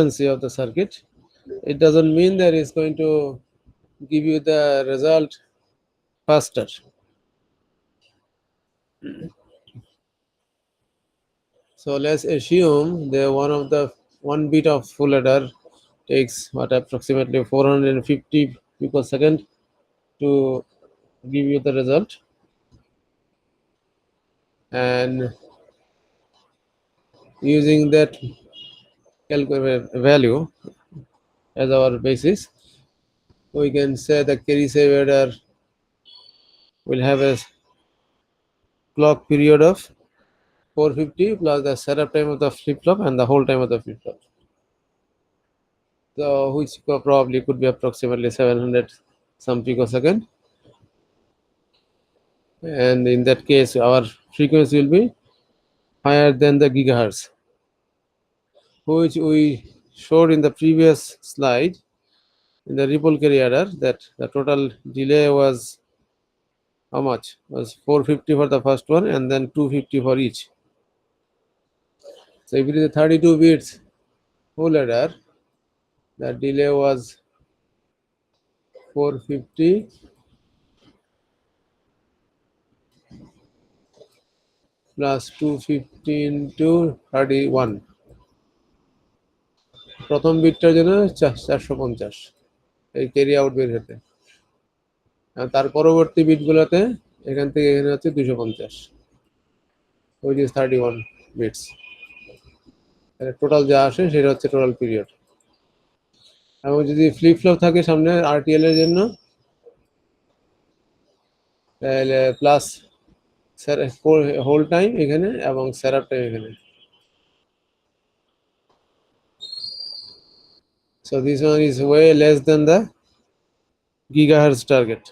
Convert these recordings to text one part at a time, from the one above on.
frequency of the circuit, it doesn't mean that it's going to give you the result faster. So let's assume that one bit of full adder takes approximately 450 picosecond to give you the result, and using that value as our basis, we can say the carry save adder will have a clock period of 450 plus the setup time of the flip-flop and the whole time of the flip-flop. So which probably could be approximately 700 some picosecond. And in that case, our frequency will be higher than the gigahertz, which we showed in the previous slide in the ripple carry adder, that the total delay was how much? Was 450 for the first one and then 250 for each. So if it is a 32 bits full adder, the delay was 450 plus 250 into 31. প্রথম বিটটার জন্য 450 এই carry out বের হতে, আর তার পরবর্তী বিটগুলোতে এখান থেকে এখানে হচ্ছে 250, which is 31 বিটস। টোটাল যা আসে সেটা হচ্ছে টোটাল পিরিয়ড। এবং যদি ফ্লিপ ফ্লপ থাকে সামনে আরটিএল এর জন্য, তাহলে প্লাস হোল টাইম এখানে এবং সেটআপ টাইম এখানে। So this one is way less than the gigahertz target.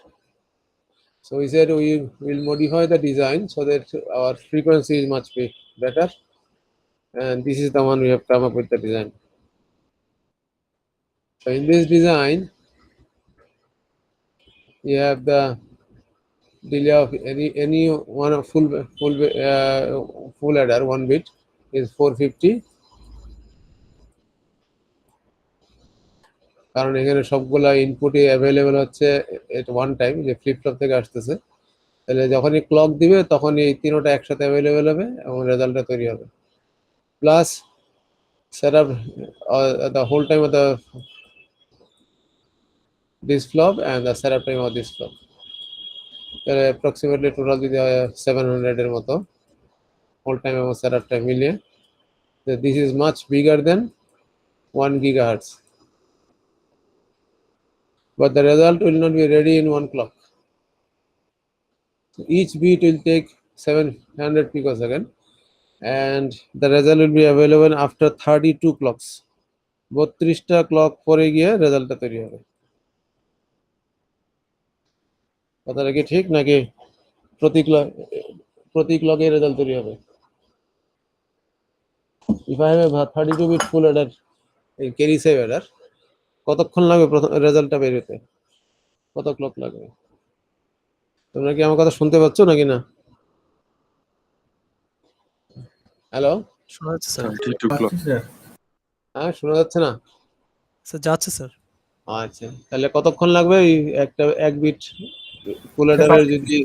So we said we will modify the design so that our frequency is much better, and this is the one we have come up with the design. So in this design, you have the delay of any one of full adder, one bit is 450, কারণ এখানে সবগুলা ইনপুটই available হচ্ছে এট one time, যে flip flop থেকে আসতেছে। তাহলে যখনই clock দিবে তখনই এই তিনটা একসাথে অ্যাভেলেবল হবে এবং রেজাল্টটা তৈরি হবে। Plus setup the whole time of this flop and the setup time of this flop, তাহলে approximately টোটাল যদি 700 এর মতো whole time এবং setup time মিলিয়ে, this is much bigger than 1 gigahertz, but the result will not be ready in one clock. So each bit will take 700 picosecond and the result will be available after 32 clocks. 32টা clock পরে গিয়ে রেজাল্টটা তৈরি হবে। কথাটা কি ঠিক নাকি প্রতি ক্লকে রেজাল্ট তৈরি হবে? If I have a 32 bit full adder, এই carry save adder, কতক্ষণ লাগবে প্রথম রেজাল্টটা বের হতে? কত ক্লক লাগবে? তোমরা কি আমার কথা শুনতে পাচ্ছ নাকি না? হ্যালো, শোনা যাচ্ছে স্যার? 32 ক্লক। হ্যাঁ, শোনা যাচ্ছে না? স্যার যাচ্ছে স্যার। আচ্ছা, তাহলে কতক্ষণ লাগবে এই একটা এক বিট ফুল অ্যাডারের যদি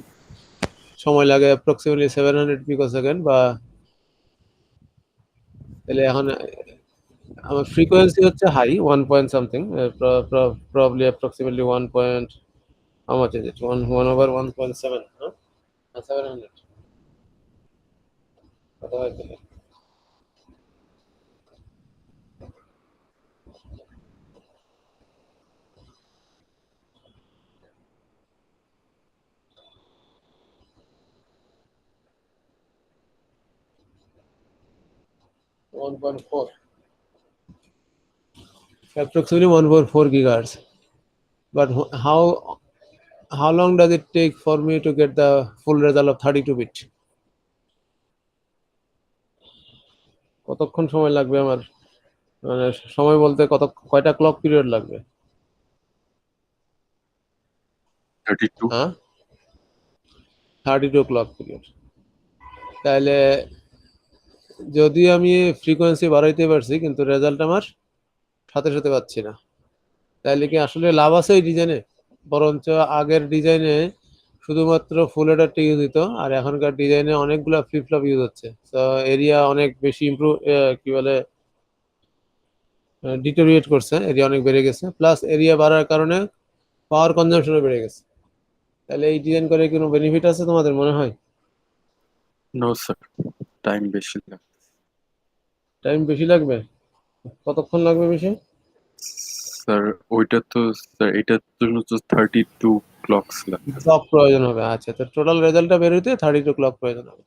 সময় লাগে অ্যাপ্রক্সিমেটলি 700 পিকোসেকেন্ড, বা তাহলে এখন আমার ফ্রিকোয়েন্সি হচ্ছে high 1 point something, probably approximately 1 point, how much is it, 1/1.7, huh? 700 কত হয় তাহলে? approximately 1.4 gigahertz. But how long does it take for me to get the full result of 32 bit? কতক্ষণ সময় লাগবে আমার, মানে সময় বলতে কয়টা ক্লক পিরিয়ড লাগবে? 32 হ্যাঁ, 32 ক্লক পিরিয়ড। তাহলে যদি আমি ফ্রিকোয়েন্সি বাড়াইতে পারছি কিন্তু রেজাল্ট আমার সাথে সাথে পাচ্ছি না, তাহলে কি আসলে লাভ আছে এই ডিজাইনে? বরঞ্চ আগের ডিজাইনে শুধুমাত্র ফুল হেডারটা ইউজ হতো, আর এখনকার ডিজাইনে অনেকগুলো ফ্লিপ ফ্লপ ইউজ হচ্ছে। তো এরিয়া অনেক বেশি ইমপ্রুভ, কি বলে, ডিটোরিয়েট করছে, এরিয়া অনেক বেড়ে গেছে, প্লাস এরিয়া বাড়ার কারণে পাওয়ার কনজাম্পশনও বেড়ে গেছে। তাহলে এই ডিজাইন করে কোনো বেনিফিট আছে তোমাদের মনে হয়? নো স্যার, টাইম বেশি লাগে। টাইম বেশি লাগবে? কতক্ষণ লাগবে বেশি? স্যার ওইটা তো, স্যার এটার জন্য তো 32 ক্লকস লাগে। ক্লক প্রয়োজন হবে, আচ্ছা, তো টোটাল রেজাল্টটা বের হইতে 32 ক্লক প্রয়োজন হবে।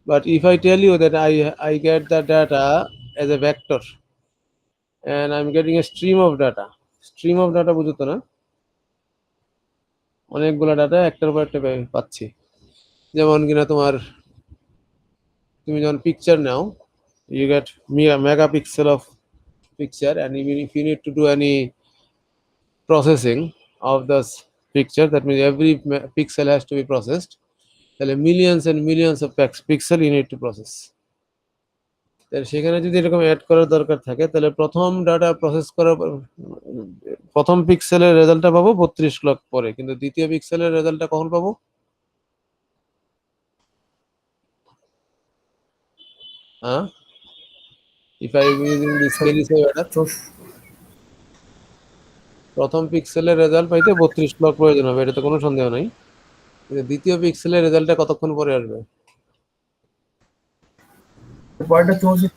But if I tell you that I get the data as a vector and I'm getting a stream of data বুঝো তো না? অনেকগুলো ডাটা একটার পর একটা পাচ্ছি। যেমন কিনা তুমি যখন picture now, you get megapixel of picture, and even if you need to do any processing of this picture, that means every pixel has to be processed, তাহলে millions and millions of pixel you need to process. তাহলে সেখানে যদি এরকম add করার দরকার থাকে, তাহলে প্রথম ডাটা প্রসেস করার প্রথম পিক্সেলের রেজাল্টটা পাবো 32 ক্লক পরে, কিন্তু দ্বিতীয় পিক্সেলের রেজাল্টটা কখন পাবো? হ্যাঁ, if I using this carry save adder, প্রথম পিক্সেলের রেজাল্ট পাইতে 32 ক্লক প্রয়োজন হবে, এটা তো কোনো সন্দেহ নাই। কিন্তু দ্বিতীয় পিক্সেলের রেজাল্টটা কতক্ষণ পরে আসবে? পরেরটা 64,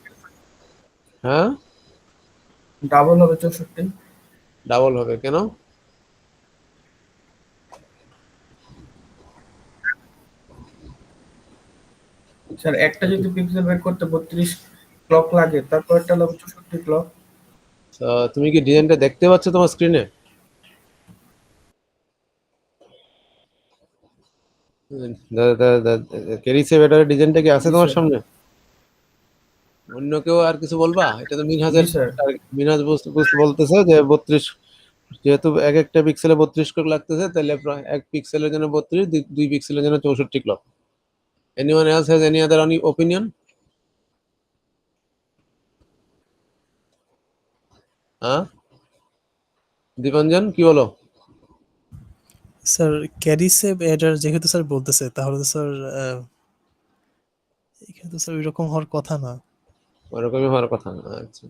হ্যাঁ, ডাবল হবে 64। ডাবল হবে কেন? স্যার একটা যদি পিক্সেল বের করতে 32 ক্লক লাগে, তারপরটা হবে 64 ক্লক। তুমি কি ডিজাইনটা দেখতে পাচ্ছ তোমার স্ক্রিনে? কেরিসেভ অ্যাডারের ডিজাইনটা কি আছে জি তোমার স্যার। সামনে? অন্য কেউ আর কিছু বলবা? এটা তো জি স্যার। মিনহাজ বলতেছে যে 32, যেহেতু এক একটা পিক্সেলে 32 ক্লক লাগতেছে, তাহলে এক পিক্সেলের জন্য 32, দুই পিক্সেলের জন্য 64 clock. Anyone else has any other opinion? হ্যাঁ, দীপাঞ্জন কি বলো? স্যার ক্যারিসেভ এডার যেহেতু স্যার বলতেছে, তাহলে তো স্যার এখানে তো স্যার ওইরকম হওয়ার কথা না। ওরকমই হওয়ার কথা না। আচ্ছা,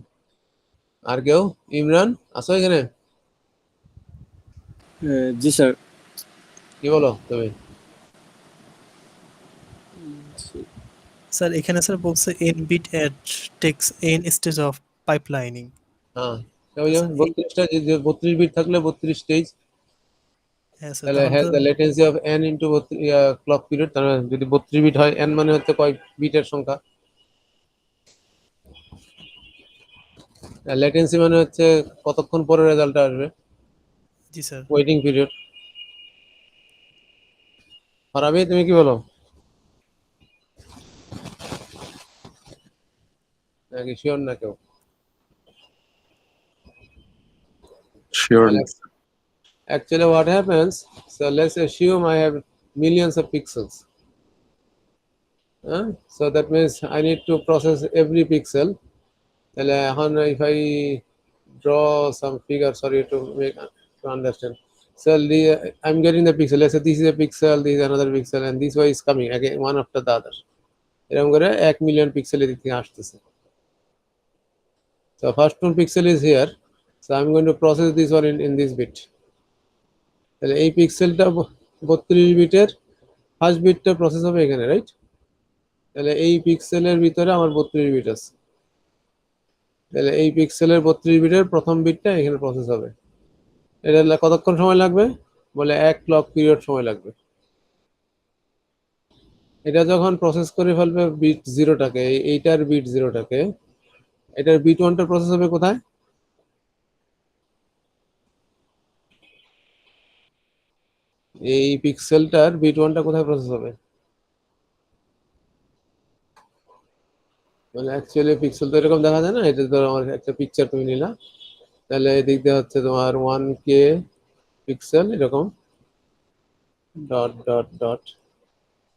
আর কেউ? ইমরান আসো এখানে, জি স্যার। কি বলো তুমি? স্যার এখানে স্যার বলছে N bit adder takes N stage of pipelining. হ্যাঁ, ওই যে স্যার 32টা, যে 32 বিট থাকলে 32 স্টেজ, হ্যাঁ স্যার, তাহলে তাহলে হ্যাজ তো the latency of n into clock period. তার মানে যদি 32 বিট হয়, n মানে হচ্ছে কয় বিটের সংখ্যা, লেটেন্সি মানে হচ্ছে কতক্ষণ পরে রেজাল্টটা আসবে, জি স্যার। Waiting period. ফারাবি তুমি কি বলো? নাকি শিওর না কেউ? শিওর না। Actually, what happens? So let's assume I have millions of pixels. So that means I need to process every pixel. তাহলে এখন if I draw some figure, sorry to make to understand. So I'm getting the pixel. Let's say this is a pixel, this is another pixel, and this way is coming again one after the other. এরকম করে 1 million pixel এদিক থেকে আসতেছে। So first one pixel is here. So I'm going to process this one in this bit. তাহলে এই পিক্সেলটা 32 বিটের first বিটটা process হবে এখানে, রাইট? তাহলে এই পিক্সেলের ভিতরে আমার 32 বিট আছে, তাহলে এই পিক্সেলের 32 বিটের প্রথম বিটটা এখানে প্রসেস হবে। এটা কতক্ষণ সময় লাগবে? বলে 1 ক্লক পিরিয়ড সময় লাগবে। এটা যখন প্রসেস করে ফেলবে বিট জিরোটাকে, এইটার বিট জিরোটাকে, এটার বিট ওয়ানটা প্রসেস হবে কোথায়? এই পিক্সেলটার বিট ওয়ানটা কোথায় প্রসেস হবে? মানে অ্যাকচুয়ালি পিক্সেল তো এরকম দেখা যায় না, এটা তো আমার একটা পিকচার তুমি নিলা, তাহলে এদিক দিয়ে হচ্ছে তোমার 1K পিক্সেল, এরকম ডট ডট ডট,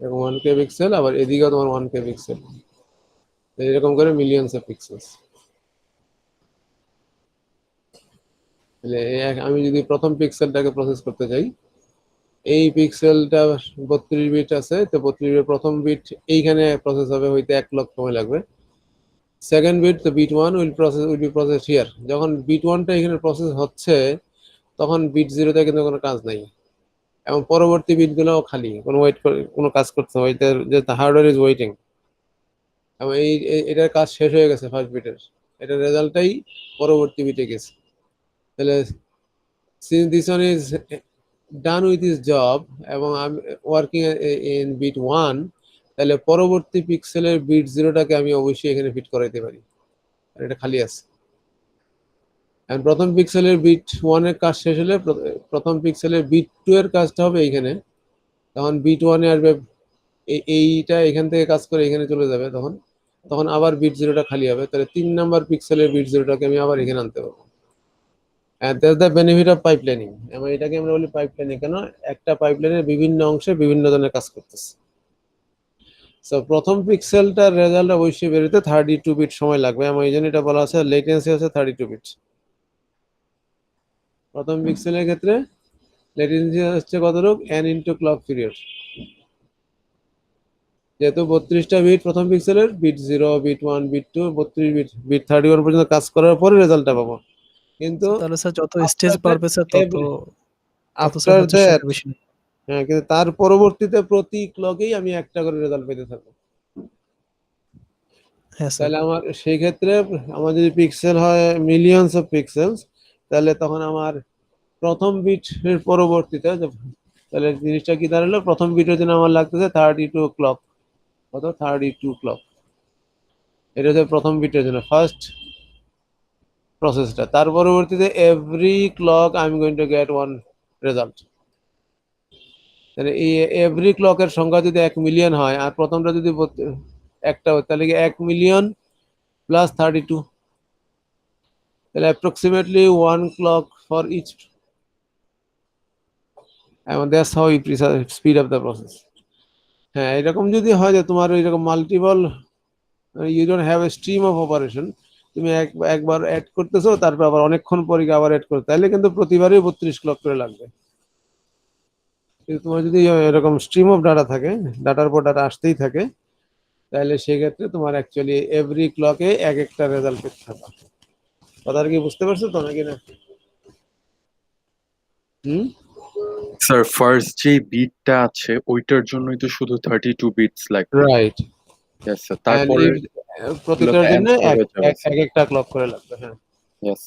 এরকম 1K পিক্সেল, আবার এদিকেও তোমার 1K পিক্সেল, এরকম করে মিলিয়নস অফ পিক্সেলস। তাহলে আমি যদি প্রথম পিক্সেলটাকে প্রসেস করতে চাই, এই পিক্সেলটা 32 বিট আছে, তো 32 বিট প্রথম বিট এইখানে প্রসেস হবে, হইতে 1 ক্লক সময় লাগবে। সেকেন্ড বিট, তো bit 1 will be process here. যখন বিট 1টা এখানে প্রসেস হচ্ছে, তখন বিট 0তে কিন্তু কোনো কাজ নাই, এবং পরবর্তী বিটগুলোও খালি, কোনো কোনো কাজ করতে হবে, যে হার্ডওয়্যার ইজ ওয়েটিং, এবং এটার কাজ শেষ হয়ে গেছে ফার্স্ট বিটের, এটার রেজাল্টটাই পরবর্তী বিটে গেছে। তাহলে since this one is done with his job এবং আমি ওয়ার্কিং ইন বিট 1, তাহলে পরবর্তী পিক্সেলের বিট 0টাকে আমি অবশ্যই এখানে ফিট করাইতে পারি, আর এটা খালি আছে। আর প্রথম পিক্সেলের বিট 1 এর কাজ শেষ হলে প্রথম পিক্সেলের বিট 2 এর কাজটা হবে এইখানে, তখন বিট 1 এ আসবে, এইটা এখান থেকে কাজ করে এখানে চলে যাবে, তখন তখন আবার বিট 0টা খালি হবে, তাহলে 3 নাম্বার পিক্সেলের বিট 0টাকে আমি আবার এখানে আনতে পারবো। And that's the benefit of pipelining. এবং এটাকে আমরা বলি পাইপলাইনিং, কেন একটা পাইপলাইনের বিভিন্ন অংশে বিভিন্ন ধরনের কাজ করতেছে। সো প্রথম পিক্সেলটার রেজাল্ট অবশ্যই বেরোতে 32 বিট সময় লাগবে, এবং এই জন্য এটা বলা আছে লেটেন্সি আছে 32 বিট। প্রথম পিক্সেলের ক্ষেত্রে লেটেন্সি হচ্ছে কতটুক, n ইন্টু ক্লক পিরিয়ড। যেহেতু 32টা বিট প্রথম পিক্সেলের, bit 0, bit 1, bit 2, 32 bit, bit 31 পর্যন্ত কাজ করার পরে রেজাল্টটা পাবো। কিন্তু তাহলে স্যার যত স্টেজ বাড়বে স্যার তত স্যার আফটার হচ্ছে দ্যাট, সময় বেশি। হ্যাঁ, কিন্তু তার পরবর্তীতে প্রতি ক্লকেই আমি একটা করে রেজাল্ট পেতে থাকবো। হ্যাঁ স্যার। তাহলে আমার সেই ক্ষেত্রে আমার যদি পিক্সেল হয় মিলিয়নস অফ পিক্সেলস, তাহলে তখন আমার প্রথম বিটের পরবর্তীতে তাহলে জিনিসটা কি দাঁড়ালো, প্রথম বিটের জন্য আমার লাগতেছে 32 ক্লক, কত 32 ক্লক, এটা হচ্ছে প্রথম বিটের জন্য ফার্স্ট প্রসেসটা। তার পরবর্তীতে every clock I am going to get one result. তাহলে এই এভরি ক্লকের সংখ্যা যদি 1 মিলিয়ন হয়, আর প্রথমটা যদি একটা হয়, তাহলে কি 1 মিলিয়ন প্লাস 32, তাহলে অ্যাপ্রক্সিমেটলি 1 ক্লক ফর ইচ, এবং that's how you speed up the process. হ্যাঁ, এরকম যদি হয় যে তোমার এরকম multiple, you don't have a stream of operation, তুমি একবার অ্যাড করতেছো, তারপর আবার অনেকক্ষণ পরে আবার অ্যাড করতে, তাহলে কিন্তু প্রতিবারই 32 ক্লক করে লাগবে। কিন্তু তোমার যদি এরকম স্ট্রিম অফ ডাটা থাকে, ডাটার পর ডাটা আসতেই থাকে, তাহলে সেক্ষেত্রে তোমার অ্যাকচুয়ালি এভরি ক্লকে এক একটা রেজাল্ট পেতে থাকা। কথাটা কি বুঝতে পারছো তো নাকি না? স্যার ফার্স্ট যে বিটটা আছে ওইটার জন্যই তো শুধু 32 বিটস লাগবে। রাইট। ইয়েস স্যার, তারপরে প্রতিটার জন্য answer হয়ে যাবে, এক একটা ক্লক করে লাগবে। হ্যাঁ, yes.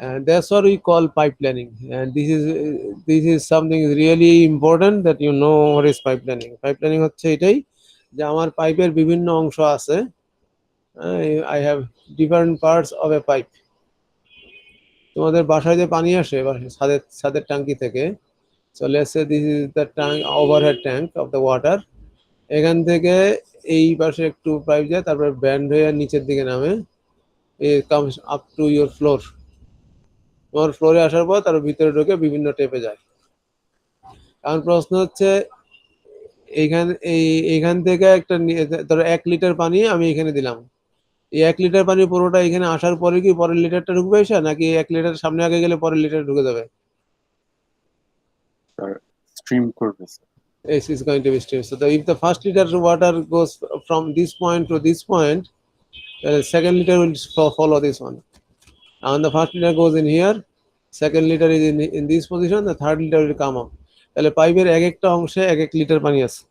and that's what we call pipelining, and this is something really important that you know what is pipelining. Pipelining হচ্ছে এটাই যে আমার পাইপের বিভিন্ন অংশ আছে, I have different parts of a pipe. তোমাদের বাসায় যে পানি আসে ছাদের ট্যাঙ্কি থেকে, so let's say this is the tank, overhead tank of the water, এখান থেকে এই পাশে একটু পাইপ যায়, তারপরে ব্যান্ড হয়ে নিচের দিকে নামে, it comes up to your floor. তোমার ফ্লোরে আসার পর তার ভিতরে ঢুকে বিভিন্ন টেপে যায়। কারণ প্রশ্ন হচ্ছে এইখান থেকে একটা ধরো 1 লিটার পানি আমি এখানে দিলাম, এই 1 লিটার পানি পুরোটা এখানে আসার পরে কি পরের লিটারটা ঢুকবে এসে, নাকি 1 লিটার সামনে আগে গেলে পরের লিটার ঢুকে যাবে? স্ট্রিম করবে sir. It is going to be streamed. So if the first liter water goes from this point to this point, the second liter will follow this one. And the first liter goes in here, second liter is in this position, the third liter will come up. তাহলে পাইপের এক একটা অংশে 1 litre পানি আছে,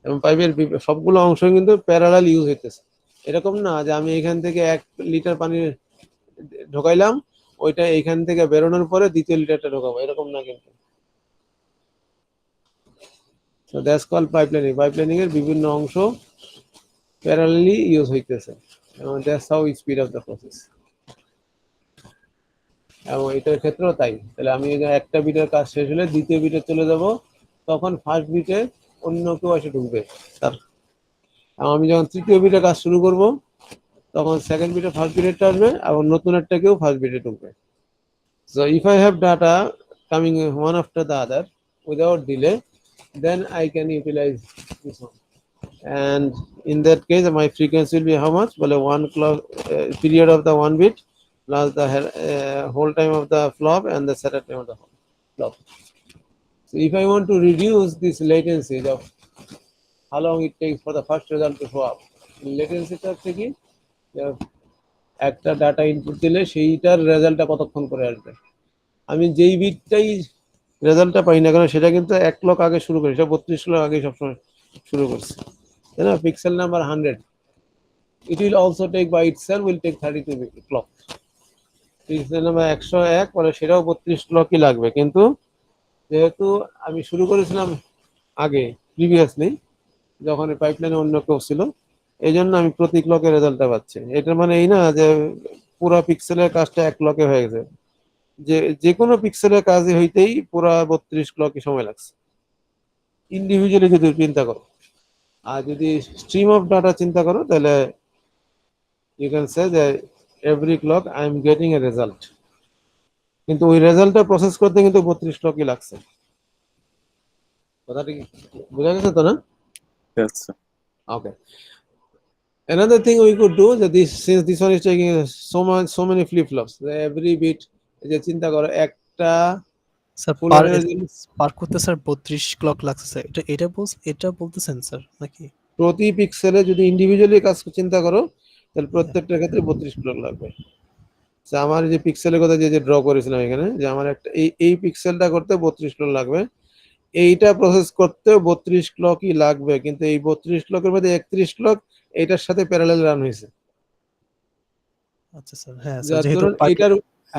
এবং পাইপের সবগুলো অংশ কিন্তু প্যারালাল ইউজ হইতেছে। এরকম না যে আমি এখান থেকে 1 লিটার পানি ঢোকাইলাম, ওইটা এখান থেকে বেরোনোর পরে দ্বিতীয় লিটারটা ঢোকাবো, এরকম না কিন্তু। So that's called pipelining. Pipelining এর বিভিন্ন অংশ প্যারালালি ইউজ হইতেছে, এবং that's how we speed up the process. এবং এটার ক্ষেত্রেও তাই। তাহলে আমি একটা বিটের কাজ শেষ হলে দ্বিতীয় বিটে চলে যাব, তখন ফার্স্ট বিটে অন্য কেউ এসে ঢুকবে তার। আমি যখন তৃতীয় বিটে কাজ শুরু করব, তখন সেকেন্ড বিটে ফার্স্ট বিটেরটা আসবে, এবং নতুন একটা কেউ ফার্স্ট বিটে ঢুকবে। So if I have data coming one after the other without delay, then I can utilize this one. And in that case, my frequency will be how much? Well, 1 clock period of the 1 bit plus the hold time of the flop and the setup time of the flop. So if I want to reduce this latency of how long it takes for the first result to show up, latency টা হচ্ছে কি যে একটা data input দিলে সেইটার রেজাল্টটা কতক্ষণ করে আসবে। আমি যেই বিটটাই রেজাল্টটা পাই না কেন সেটা কিন্তু 1 ক্লক আগে শুরু করি, সেটা 32 ক্লক আগে সবসময় শুরু করছি, তাই না? Pixel number 100, it will also take by itself will take 32 clock. Pixel number 101 পরে সেটাও 32 ক্লকই লাগবে, কিন্তু যেহেতু আমি শুরু করেছিলাম আগে প্রিভিয়াসলি যখন পাইপলাইনে অন্য কেউ ছিল, এই জন্য আমি প্রতি ক্লকের রেজাল্টটা পাচ্ছি। এটার মানে এই না যে পুরো পিক্সেলের কাজটা 1 ক্লকে হয়ে গেছে, যে কোনো পিক্সেলের কাজই হইতেই পুরো 32 ক্লকই সময় লাগছে ইন্ডিভিজুয়ালি যদি চিন্তা করো। আর যদি স্ট্রিম অফ ডাটা চিন্তা করো তাহলে ইউ ক্যান সে যে every clock I am getting a result, কিন্তু ওই রেজাল্টটা প্রসেস করতে কিন্তু 32 ক্লকই লাগছে। কথাটা কি বোঝা গেছে তো না? Yes, sir. Okay. Another thing we could do that since this one is taking so many flip flops, every bit যে চিন্তা করো একটা স্যার ফুল পার করতে স্যার 32 ক্লক লাগছে স্যার, এটা বলতেছেন স্যার নাকি? প্রতি পিক্সেলে যদি ইন্ডিভিজুয়ালি কাজ চিন্তা করো তাহলে প্রত্যেকটার ক্ষেত্রে 32 ক্লক লাগবে। আমার যে পিক্সেলের কথা যে ড্র করেছিলাম এখানে, যে আমার একটা এই পিক্সেলটা করতে 32 ক্লক লাগবে, এইটা প্রসেস করতেও 32 ক্লকই লাগবে, কিন্তু এই 32 ক্লকের মধ্যে 31 ক্লক এইটার সাথে প্যারালাল রান হয়েছে। আচ্ছা স্যার, হ্যাঁ স্যার, যেহেতু ধরুন এইটার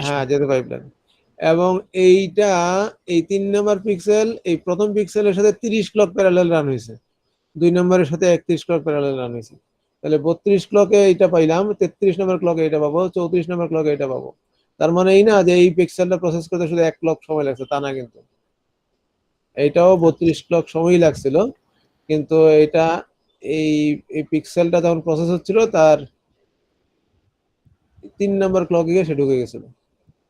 হ্যাঁ যেহেতু পাইপলাইন, এবং এইটা এই 3 নম্বর পিক্সেল এই প্রথম পিক্সেলের সাথে 30 ক্লক প্যারালাল রান হয়েছে, 2 নম্বরের সাথে 31 ক্লক প্যারালাল রান হয়েছে, তাহলে 32 ক্লকে এইটা পাইলাম, 33 নম্বর ক্লকে এটা পাবো, 34 নম্বর ক্লকে এটা পাবো। তার মানে এই না যে এই পিক্সেলটা প্রসেস করতে শুধু 1 ক্লক সময় লাগছে, তা না, কিন্তু এইটাও 32 ক্লক সময় লাগছিল, কিন্তু এটা এই পিক্সেলটা যখন প্রসেস হচ্ছিল তার 3 নম্বর ক্লকে গিয়ে সে ঢুকে গেছিল।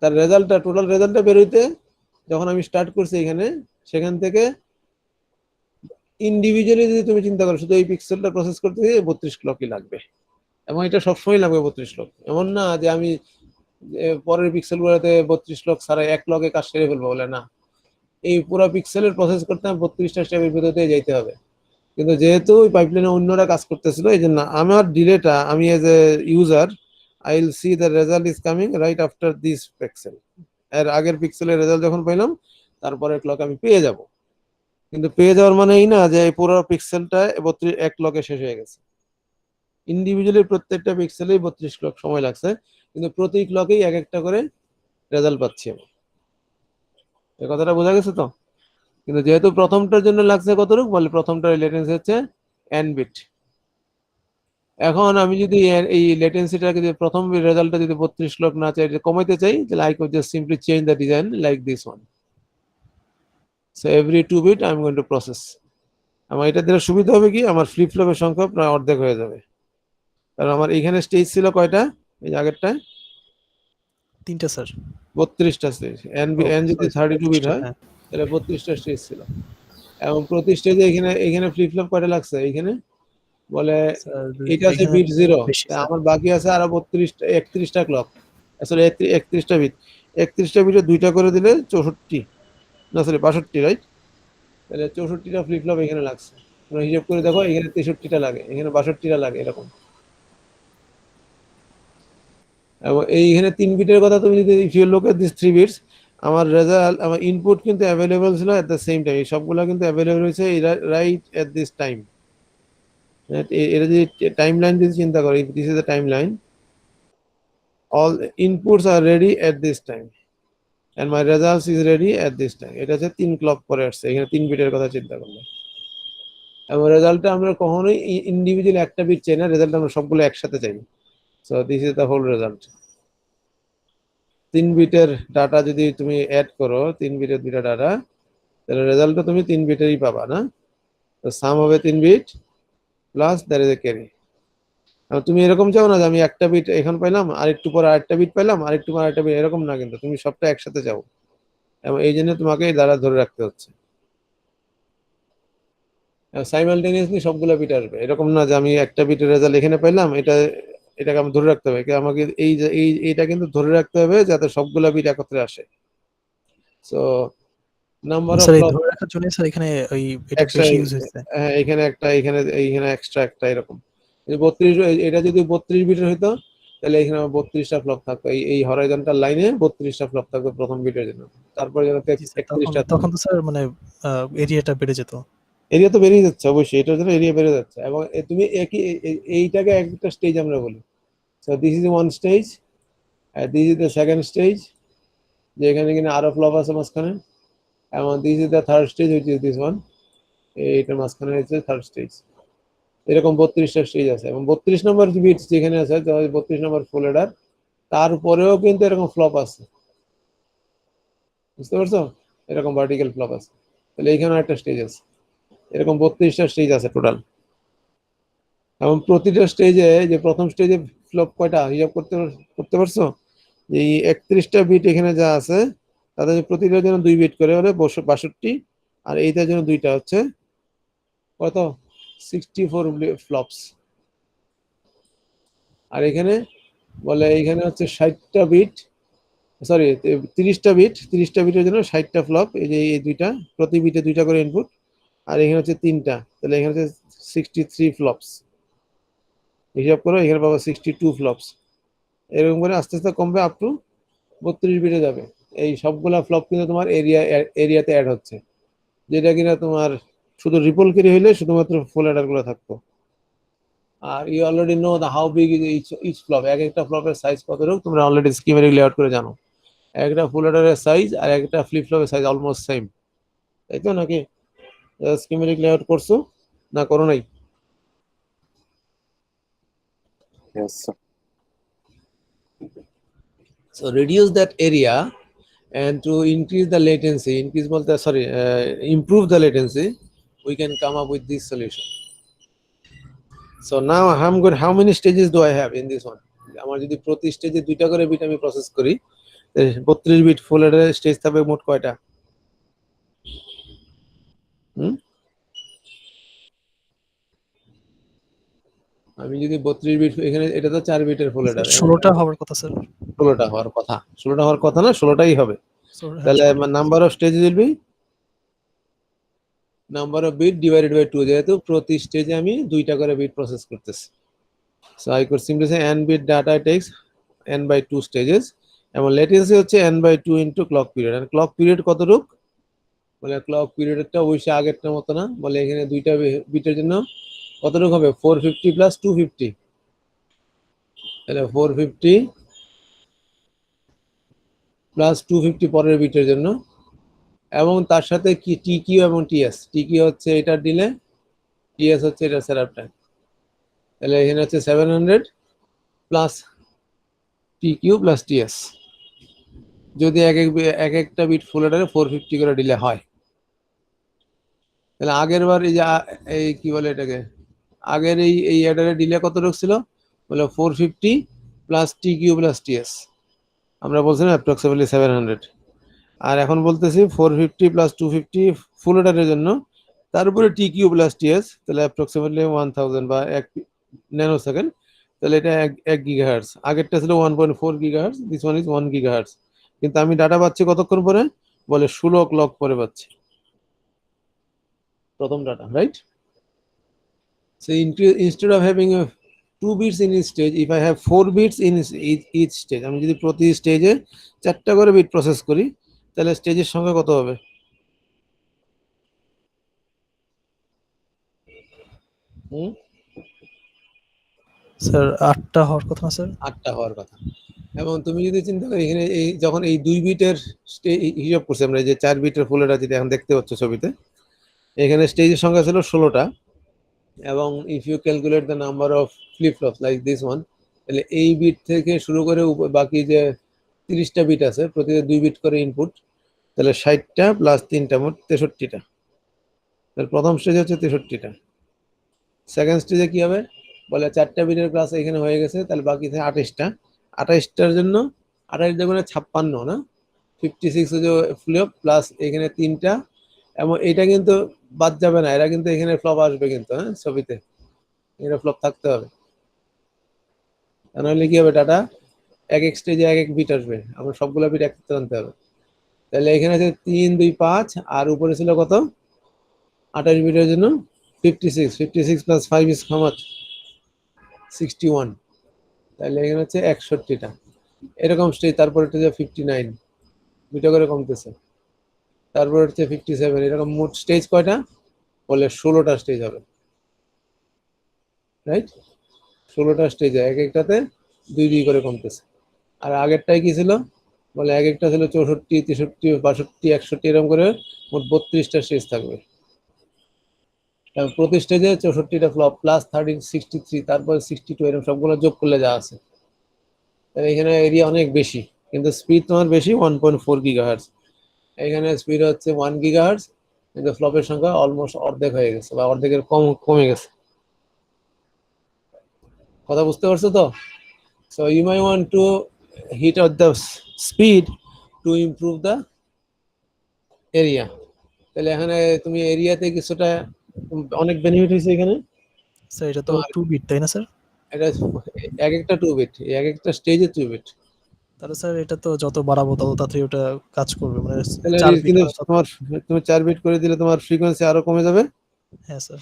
তার রেজাল্টটা টোটাল রেজাল্টটা বেরোইতে যখন আমি স্টার্ট করছি এখানে, সেখান থেকে ইন্ডিভিজুয়ালি যদি তুমি চিন্তা করো শুধু এই পিক্সেলটা প্রসেস করতে গিয়ে 32 ক্লকই লাগবে, এবং এটা সবসময় লাগবে 32 ক্লক। এমন না যে আমি পরের পিক্সেল গুলোতে 32 ক্লক ছাড়া 1 ক্লকে কাজ সেরে ফেলবো, বলে না, এই পুরো পিক্সেলের প্রসেস করতে 32টা স্টেপের ভিতরে যাইতে হবে। কিন্তু যেহেতু ওই পাইপলাইনে অন্যরা কাজ করতেছিল, এই জন্য আমার ডিলেটা আমি as a user I will see the result is coming right after this pixel, এর আগের পিক্সেলের রেজাল্ট যখন পাইলাম তারপরে ক্লক আমি পেয়ে যাব। কিন্তু পেয়ে যাওয়ার মানে এই না যে এই পুরো পিক্সেলটা 1 ক্লকে শেষ হয়ে গেছে। ইন্ডিভিজুয়ালি প্রত্যেকটা পিক্সেলেই 32 ক্লক সময় লাগছে, কিন্তু প্রতি ক্লকেই এক একটা করে রেজাল্ট পাচ্ছি আমি। এই কথাটা বোঝা গেছে তো? কিন্তু যেহেতু প্রথমটার জন্য লাগছে কতটুকু, বলে প্রথমটার লেটেন্সি হচ্ছে n বিট। এখন আমি যদি এই লেটেন্সিটাকে যদি প্রথম রেজাল্টটা যদি 32 ক্লক না চাই, কমাইতে চাই, তাহলে I could just simply change the design like this one. So every 2 bit I am going to process. আমার এটা দিলে সুবিধা হবে কি, আমার ফ্লিপ ফ্লপের সংখ্যা প্রায় অর্ধেক হয়ে যাবে। কারণ আমার এখানে স্টেজ ছিল কয়টা, এই আগেরটায় 3টা স্যার। 32টা স্টেজ, n যদি 32 বিট হয় তাহলে 32টা স্টেজ ছিল, এবং প্রতি স্টেজে এখানে ফ্লিপ ফ্লপ কয়টা লাগছে, এখানে বলে এটা আছে বিট 0, আমার বাকি আছে আরো 31টা ক্লক, আসলে 31টা বিট, 31টা বিটে 2টা করে দিলে 64, না সরি 62, রাইট? তাহলে 64টা ফ্লিপ ফ্লপ এখানে লাগছে। তোমরা হিসাব করে দেখো, এখানে 63টা লাগে, এখানে 62টা লাগে, এরকম। এবং এইখানে 3 বিটের কথা তুমি যদি if you look at this 3 bits, আমার রেজাল্ট আমার ইনপুট কিন্তু অ্যাভেলেবল ছিল এট দ্য সেম টাইম, এই সবগুলো কিন্তু অ্যাভেলেবল হয়েছে রাইট এট দিস টাইম। এটা যদি টাইম লাইন যদি চিন্তা করি, this is the time line, all inputs are ready at this time and my results is ready at this time. এটা হচ্ছে 3 ক্লক পরে আসছে, এখানে 3 বিটের কথা চিন্তা করলে। এবং রেজাল্টটা আমরা কখনোই ইন্ডিভিজুয়ালি একটা বিট চাই না, রেজাল্ট আমরা সবগুলো একসাথে চাই। So this is the whole result. 3 বিটের ডাটা যদি তুমি অ্যাড করো, 3 বিটের 2টা ডাটা, তাহলে রেজাল্টটা তুমি 3 বিটেরই পাবা, না? তো সাম হবে 3 bit plus there is a carry. তুমি এরকম চাও না যে আমি একটা বিট এখন পাইলাম, আরেকটু পরে আরেকটা বিট পাইলাম, আরেকটু পরে আরেকটা বিট, এরকম না, কিন্তু তুমি সবটা একসাথে চাও, এবং এই জন্য তোমাকে এই দ্বারা ধরে রাখতে হচ্ছে। সাইমালটেনিয়াসলি সবগুলো বিট আসবে, এরকম না যে আমি একটা বিটের রেজাল্ট এখানে পাইলাম, এটা এটাকে আমি ধরে রাখতে হবে, আমাকে এইটা কিন্তু ধরে রাখতে হবে যাতে সবগুলা বিট একত্রে আসে। সো নাম্বার অফ স্যার এই ফ্লপ ধরে রাখার জন্য স্যার এখানে ওই এটা এক্সট্রা, বেশি ইউজ হয়েছে। হ্যাঁ এখানে একটা, এইখানে এক্সট্রা একটা এরকম 32, এটা যদি 32 বিটের হইতো তাহলে এখানে 32টা ফ্লপ থাকতো, এই হরাইজন্টাল লাইনে 32টা ফ্লপ থাকতো প্রথম বিটের জন্য, তারপরে যেন জি স্যার, তখন 31টা থাকে। তখন তো স্যার মানে এরিয়াটা বেড়ে যেত। এরিয়া তো বেরিয়ে যাচ্ছে অবশ্যই, এটার জন্য এরিয়া বেড়ে যাচ্ছে, এবং তুমি একই এইটাকে একটা স্টেজ আমরা বলি। So this is one stage, this is the second stage, যে এখানে কিনা আরো ফ্লপ আছে মাঝখানে, এবং this is the third stage which is this one, এইটার মাঝখানে হচ্ছে থার্ড স্টেজ। এরকম 32টা স্টেজ আছে, এবং 32 নম্বর বিট যেখানে আছে 32 নম্বর ফুল এডার, তারপরেও কিন্তু এরকম ফ্লপ আছে, বুঝতে পারছো? এরকম ভার্টিক্যাল ফ্লপ আছে, তাহলে এইখানে একটা স্টেজ আছে, এরকম 32টা স্টেজ আছে টোটাল। এবং প্রতিটা স্টেজে, যে প্রথম স্টেজে ফ্লপ কয়টা হিসাব করতে পারছো? যে এই 31টা বিট এখানে যা আছে তাদের প্রতিটার জন্য 2 বিট করে হলে 62, আর এইটার জন্য 2টা হচ্ছে কত, 64 ফ্লপস। আর এখানে বলে এইখানে হচ্ছে 60টা বিট, সরি 30টা বিট, 30টা বিটের জন্য 60টা ফ্লপ, এই যে এই দুইটা, প্রতি বিটে 2টা করে ইনপুট, আর এখানে হচ্ছে 3টা, তাহলে এখানে হচ্ছে 63 ফ্লপস। হিসাব করো, এখানে পাবো 62 ফ্লপস। এরকম করে আস্তে আস্তে কমবে আপ টু 32 বিটে যাবে। এই সবগুলা ফ্লপ কিন্তু তোমার এরিয়াতে অ্যাড হচ্ছে, যেটা কিনা তোমার শুধু রিপল ক্যারি হইলে শুধুমাত্র ফুল অ্যাডার গুলো থাকতো। আর you already know the how big is each flop, এক একটা ফ্লপের সাইজ কতটুকু তোমরা অলরেডি স্কিমেটিক লেআউট করে জানো। একটা ফুল অ্যাডারের সাইজ আর একটা ফ্লিপ ফ্লপের সাইজ অলমোস্ট সেম, তাই তো নাকি? স্কিমেটিক লেআউট করছো না করো নাই? Yes, sir. So reduce that area and to increase the latency, improve the latency, we can come up with this solution. So now I'm good. How many stages do I have in this one? আমার যদি প্রতি স্টেজে 2টা করে bit আমি process করি, 32 bit ফুল অ্যাডারের stage থাকবে মোট কয়টা? আমি যদি 32 বিট, এখানে এটা তো 4 বিটের ফুল অ্যাডার, 16টা হওয়ার কথা স্যার। 16টা হওয়ার কথা, 16টা হওয়ার কথা না, 16টাই হবে। হ্যাঁ, তাহলে 16টা। Number of stage will be number of bit divided by 2, যেহেতু প্রতি স্টেজে আমি 2টা করে বিট প্রসেস করতেছি। So I could simply say n bit data takes n by 2 stages, এবং লেটেন্সি হচ্ছে n by 2 into clock period. আর ক্লক পিরিয়ড কতটুক? বলে ক্লক পিরিয়ডটা অবশ্যই আগেরটার মতো না, বলে এখানে 2টা বিটের জন্য কতটুকু হবে, 450 প্লাস 250, তাহলে 450 প্লাস 250 পরের বিটের জন্য, এবং তার সাথে কি টি কিউ এবং টিএস, টি কিউ হচ্ছে এটার ডিলে, টিএস হচ্ছে এটা সেটআপ টাইম, তাহলে এখানে হচ্ছে 700 plus T Q plus TS, যদি এক একটা বিট ফুল অ্যাডারে 450 করে ডিলে হয়। তাহলে আগের বার এই যে এই কি বলে এটাকে, আগের এই অ্যাডারে ডিলে কতটুকু ছিল, বলে 450 plus T Q plus TS, আমরা বলছিলাম অ্যাপ্রক্সিমেটলি 700, আর এখন বলতেছি 450 প্লাস 250 ফুল অ্যাডারের জন্য, তার উপরে টি কিউ প্লাস টিএস, তাহলে অ্যাপ্রক্সিমেটলি 1000 বা 1 ন্যানো সেকেন্ড, তাহলে এটা 1 গিগাহার্টজ। আগেরটা ছিল 1.4 gigahertz, this one is 1 gigahertz. কিন্তু আমি ডাটা পাচ্ছি কতক্ষণ পরে, বলে 16 ক্লক পরে পাচ্ছি প্রথম data, right? So instead of having 2 bits in each stage, if I have 4 bits in each stage, আমি যদি প্রতি স্টেজে 4টা করে বিট প্রসেস করি, তাহলে স্টেজের সংখ্যা কত হবে? স্যার 8টা হওয়ার কথা না স্যার? 8টা হওয়ার কথা। এবং তুমি যদি চিন্তা করো এখানে যখন এই 2 বিটের হিসাব করছি আমরা, যে 4 বিটের ফুলেরা যেটা এখন দেখতে পাচ্ছ ছবিতে, এখানে স্টেজের সংখ্যা ছিল 16টা, এবং if you calculate the number of flip flops like this one, তাহলে এই বিট থেকে শুরু করে বাকি যে 30টা বিট আছে, প্রতিটা 2 বিট করে ইনপুট, তাহলে 60টা প্লাস 3টা মোট 63টা। তাহলে প্রথম স্টেজে হচ্ছে 63টা। সেকেন্ড স্টেজে কি হবে, বলে 4টা বিটের ক্লাস এখানে হয়ে গেছে, তাহলে বাকি থাকে 28টা। 28টার জন্য 28 দ্বিগুণে 56 না, 56 হচ্ছে ফ্লপ, প্লাস এখানে 3টা, এবং এটা কিন্তু বাদ যাবে না, এরা কিন্তু এখানে ফ্লপ আসবে কিন্তু, হ্যাঁ ছবিতে এখানে ফ্লপ থাকতে হবে। তা নাহলে কি হবে, ডাটা এক এক স্টেজে এক এক বিট আসবে, আমরা সবগুলো বিট একসাথে আনতে হবে। তাহলে এখানে আছে 3 2 5, আর উপরে ছিল কত 28 বিটের জন্য 56 প্লাস 5 ইজ হাউ মাচ 61। তাহলে এখানে হচ্ছে 61টা এরকম স্টেজ, তারপর এটা যে 59 দুটো করে কমতেছে, তারপর হচ্ছে 57, এরকম মোট স্টেজ কয়টা বলে 16টা স্টেজ হবে, রাইট? 16টা স্টেজে এক একটাতে 2 2 করে কমতেছে। আর আগেরটাই কি ছিল বলে, এক একটা ছিল 64 63 62 61 এরকম করে মোট 32টা স্টেজ থাকবে। প্রতি স্টেজে 64টা ফ্লপ প্লাস 13 63, তারপর 62, এরকম সবগুলো যোগ করলে যা আছে। তাহলে এখানে এরিয়া অনেক বেশি, কিন্তু স্পিড তোমার বেশি 1.4 গিগাহার্টজ। এখানে স্পিড হচ্ছে 1 গিগাহার্টজ, কিন্তু ফ্লপের সংখ্যা অলমোস্ট অর্ধেক হয়ে গেছে বা অর্ধেকের কমে গেছে। কথা বুঝতে পারছো তো? So you might want to hit up the speed to improve the area. তাহলে এখানে তুমি এরিয়াতে কিছুটা অনেক বেনিফিট হয়েছে এখানে। স্যার এটা তো 2 বিট তাই না স্যার? এটা এক একটা 2 বিট, এক একটা স্টেজে 2 বিট। তাহলে স্যার এটা তো যত বাড়াবো তত তাড়াতাড়ি ওটা কাজ করবে, মানে তাহলে 4 বিট কিন্তু হয় তত। তোমার, তুমি 4 বিট করে দিলে তোমার ফ্রিকোয়েন্সি আরো কমে যাবে। হ্যাঁ স্যার।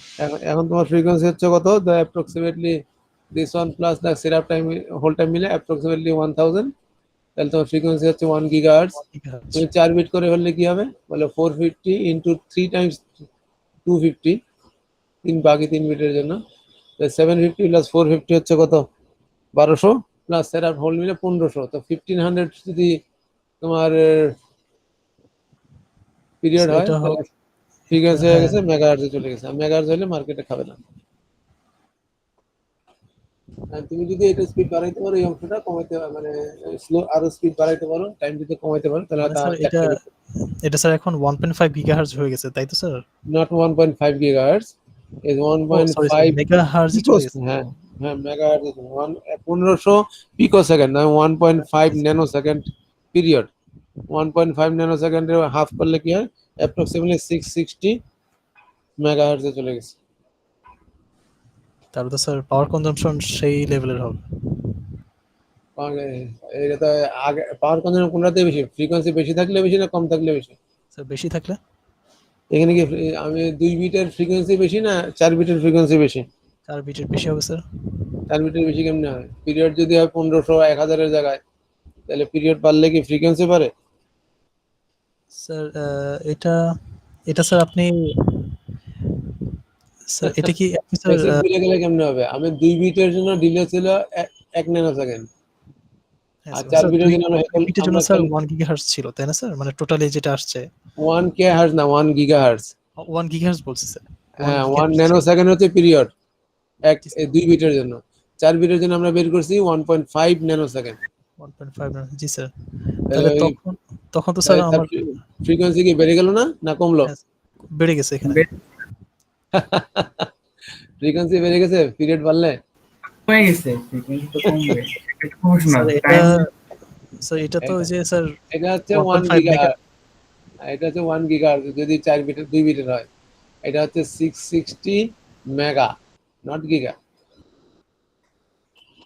এখন তোমার ফ্রিকোয়েন্সি হচ্ছে কত, the approximately this one plus the setup time whole time মিলে অ্যাপ্রক্সিমেটলি 1000। তাহলে তোমার ফ্রিকোয়েন্সি হচ্ছে 1 গিগাহার্টজ। 1 গিগাহার্টজ। তুমি 4 বিট করে ফেললে কি হবে বলে 450 ইন্টু 3 টাইমস 250, বাকি 3 বিটের জন্য 750 প্লাস 450 হচ্ছে কত 1200, প্লাস সেটআপ হোল মিলে 1500, তো 1500 যদি তোমার পিরিয়ড হয় এটা তাহলে ফ্রিকোয়েন্সি হয়ে হ্যাঁ গেছে মেগাহার্টজে চলে গেছে। মেগাহার্টজ হলে মার্কেটে খাবে না। আর তুমি যদি এটা স্পিড বাড়াইতে পারো, এই অংশটা কমাইতে মানে স্লো আরো স্পিড বাড়াইতে পারো, টাইম যদি কমাইতে পারো, তাহলে মানে স্যার এটা চারটে এটা স্যার এখন 1.5 গিগাহার্টজ হয়ে গেছে তাই তো sir? Not 1.5 gigahertz is oh sorry 1.5 মেগাহার্টজে চলে পিকোস। গেছে। হ্যাঁ হ্যাঁ, মেগাহার্টজ 1500 পিকোসেকেন্ড, নয় 1.5 ন্যানোসেকেন্ড পিরিয়ড। 1.5 ন্যানোসেকেন্ডের হাফ করলে কি হয়, অ্যাপ্রক্সিমেটলি 660 মেগাহার্টজে চলে গেছে। তাহলে তো স্যার পাওয়ার কনজাম্পশন সেই লেভেলের হবে। এটা তো আগে পাওয়ার কনজাম্পশন কোনটাতে বেশি, ফ্রিকোয়েন্সি বেশি থাকলে বেশি না কম থাকলে বেশি? স্যার বেশি থাকলে? এখানে কি আমি 2 বিটের ফ্রিকোয়েন্সি বেশি না 4 বিটের ফ্রিকোয়েন্সি বেশি? 4 বিটের বেশি হবে স্যার। 4 বিটের বেশি কেমনে হয়? পিরিয়ড যদি হয় 1500 1000 এর জায়গায়, তাহলে পিরিয়ড বাড়লে কি ফ্রিকোয়েন্সি বাড়ে? স্যার এটা এটা স্যার আপনি স্যার এটা কি আপনি স্যার বেসিক মিলে গেলে কেমনে হবে? আমি 2 বিটের জন্য ডিলে ছিল 1 ন্যানো সেকেন্ড, হ্যাঁ আর স্যার 4 স্যার বিটের 2 জন্য বিটের জন্য স্যার 1 গিগাহার্টজ ছিল তাই না স্যার? মানে টোটালি যেটা আসছে 1 কে হার্জ না 1 গিগাহার্জ। 1 গিগাহার্টজ বলছি স্যার। 1 হ্যাঁ 1 গিগাহার্টজ ন্যানো সেকেন্ড হচ্ছে পিরিয়ড এক জি স্যার। 2 বিটের জন্য। 4 বিটের জন্য আমরা বের করছি 1.5 ন্যানো সেকেন্ড। 1.5 জি স্যার। তাহলে তাহলে তখন তখন তো স্যার আমার ফ্রিকোয়েন্সি কি বেড়ে গেল না কমলো? হ্যাঁ, বেড়ে গেছে এখানে। ফ্রিকোয়েন্সি বেড়ে গেছে পিরিয়ড বাড়লে? হয়ে গেছে, frequency তো কমবে। এটা প্রফেশনাল স্যার এটা টাইম। স্যার এটা তো ওই যে স্যার এটা হচ্ছে 1 1.5 মেগা। গিগাহার্জ, এটা হচ্ছে 1 গিগাহার্জ যদি 4 বিটের 2 বিটের হয়। এটা হচ্ছে 660 মেগা, নট গিগা।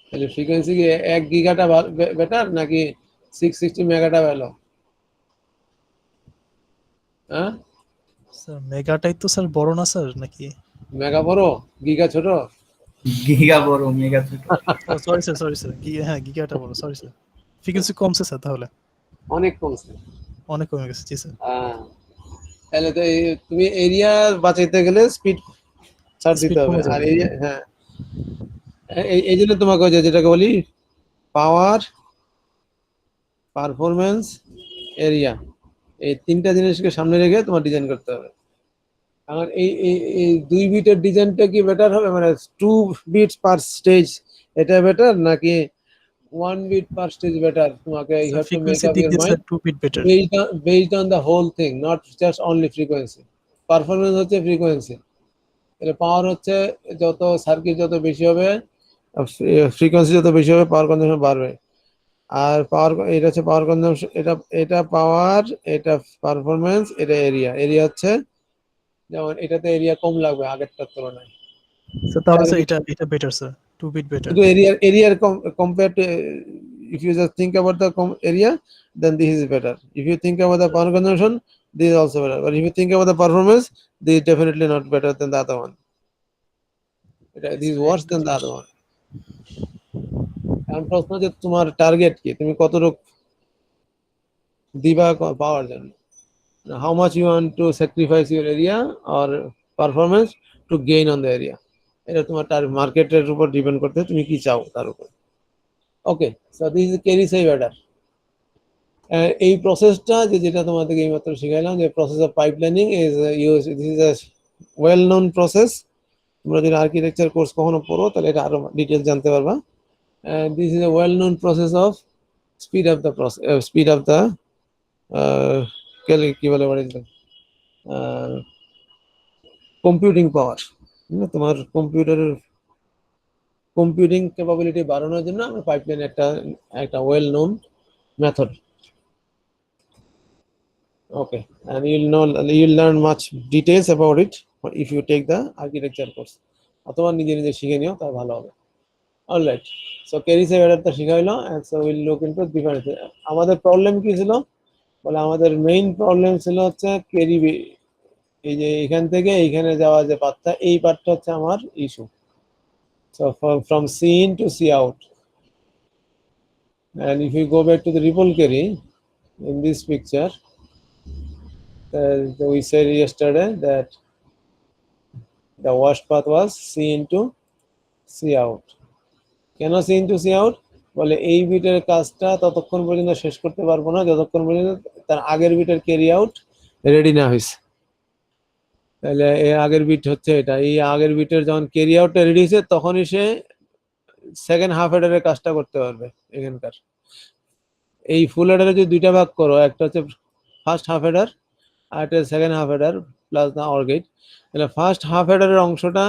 তাহলে ফ্রিকোয়েন্সি কি 1 গিগাটা বেটার নাকি 660 মেগাটা ভালো? হ্যাঁ, স্যার মেগাটাই তো স্যার বড় না স্যার নাকি? মেগা বড় গিগা ছোট? গিগা বড়, মেগা ছোট। সরি স্যার সরি স্যার হ্যাঁ গিগাটা বড়, সরি স্যার। ফ্রিকোয়েন্সি কমছে স্যার তাহলে? অনেক কমছে। অনেক কমে গেছে জি স্যার। তাহলে তো তুমি এরিয়া বাঁচাইতে গেলে স্পিড ছাড় স্পিড দিতে হবে। কমে আর যাবে। এরিয়া, হ্যাঁ, এই জন্য তোমাকে ওই যেটাকে বলি পাওয়ার, পারফরমেন্স, এরিয়া, এই 3টা জিনিসকে সামনে রেখে তোমার ডিজাইন করতে হবে। আমার এই 2 বিটের ডিজাইনটা কি বেটার হবে, মানে 2 বিটস পার স্টেজ এটা বেটার নাকি 1 বিট পার স্টেজ বেটার? তোমাকে you have to make frequency up দিক ইওর দিয়ে sir mind 2 bit better. based on the whole thing, not just only frequency. Performance হচ্ছে ফ্রিকোয়েন্সি, তাহলে power হচ্ছে যত circuit যত বেশি হবে, ফ্রিকোয়েন্সি যত বেশি হবে পাওয়ার কনজাম্পশন বাড়বে। আর পাওয়ার, এটা হচ্ছে পাওয়ার কনজাম্পশন, এটা পাওয়ার, এটা পারফরমেন্স, এটা এরিয়া হচ্ছে যেমন এটাতে এরিয়া কম লাগবে আগেরটার তুলনায়। স্যার তাহলে 4 স্যার বিট এটা বেটার স্যার। 2 bit better. কিন্তু area compared to if you just think about the area, then this is better. If you think about the power consumption, this is also better. But if you think about the performance, this is definitely not better than the other one. This is worse than the other one. এখন প্রশ্ন যে তোমার target কি, তুমি কতটুক দিবা পাওয়ার জন্য, how much you want to sacrifice your area or performance to gain on the area, এটা তোমার মার্কেটের উপর ডিপেন্ড করতে তুমি কি চাও তার উপর। Okay, so this is carry save adder. এই প্রসেসটা যেটা তোমাদেরকে এইমাত্র শিখাইলাম, যে process of pipelining is use, this is a well known process. তোমরা যদি আর্কিটেকচার কোর্স কখনো পড়ো তাহলে এটা আরো ডিটেইলস জানতে পারবা। This is a well known process of speed of the process, speed of the কি বলে কম্পিউটিং পাওয়ার। তোমার কম্পিউটারের কম্পিউটিং ক্যাপাবিলিটি বাড়ানোর জন্য আমরা পাইপলাইন একটা well known method. Okay, and you'll learn much details about it if you take the architecture course. অথবা নিজে নিজে শিখে নিও, তাই ভালো হবে। অলরাইট, সো ক্যারি সেভ অ্যাডারটা শিখা হলো, and so we'll look into different. আমাদের প্রবলেম কি ছিল বলে, আমাদের মেইন প্রবলেম ছিল হচ্ছে ক্যারি, এই যে এখান থেকে এইখানে যাওয়া যে পাথটা, এই পাথটা হচ্ছে আমার issue. So from C in to C out, and if you go back to the ripple carry in this picture, we said yesterday that the worst path was C into C out. কেন C into C out বলে, এই বিটের কাজটা ততক্ষণ পর্যন্ত শেষ করতে পারবো না যতক্ষণ পর্যন্ত তার আগের বিটের ক্যারি আউট রেডি না হয়েছে। তাহলে এই আগের বিট হচ্ছে এটা, এই আগের বিটের যখন ক্যারি আউটটা রেডি হয়েছে তখনই সে সেকেন্ড হাফ হেডারের কাজটা করতে পারবে। এখানকার এই ফুল হেডারে যদি দুইটা ভাগ করো, একটা হচ্ছে ফার্স্ট হাফ হেডার আর একটা second half adder plus the or gate, তাহলে ফার্স্ট হাফ হেডারের অংশটা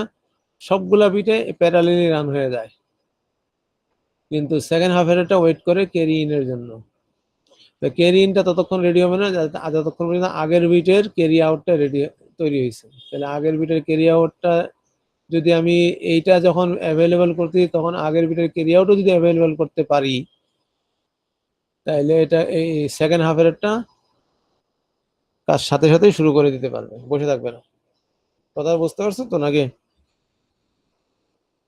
সবগুলা বিটে প্যারালালি রান হয়ে যায়, কিন্তু সেকেন্ড হাফ হেডারটা ওয়েট করে ক্যারি ইনের জন্য। ক্যারি ইনটা ততক্ষণ রেডি হবে না যতক্ষণ পর্যন্ত আগের বিটের ক্যারি আউটটা তৈরি হয়েছে। তাহলে আগের বিটের ক্যারি আউটটা যদি আমি এইটা যখন অ্যাভেলেবল করতে, তখন আগের বিটের ক্যারি আউটও যদি অ্যাভেলেবল করতে পারি, তাহলে এটা এই সেকেন্ড হাফ হেডারটা কাজ সাথে সাথেই শুরু করে দিতে পারবে, বসে থাকবে না। কথা বুঝতে পারছো তো নাকি?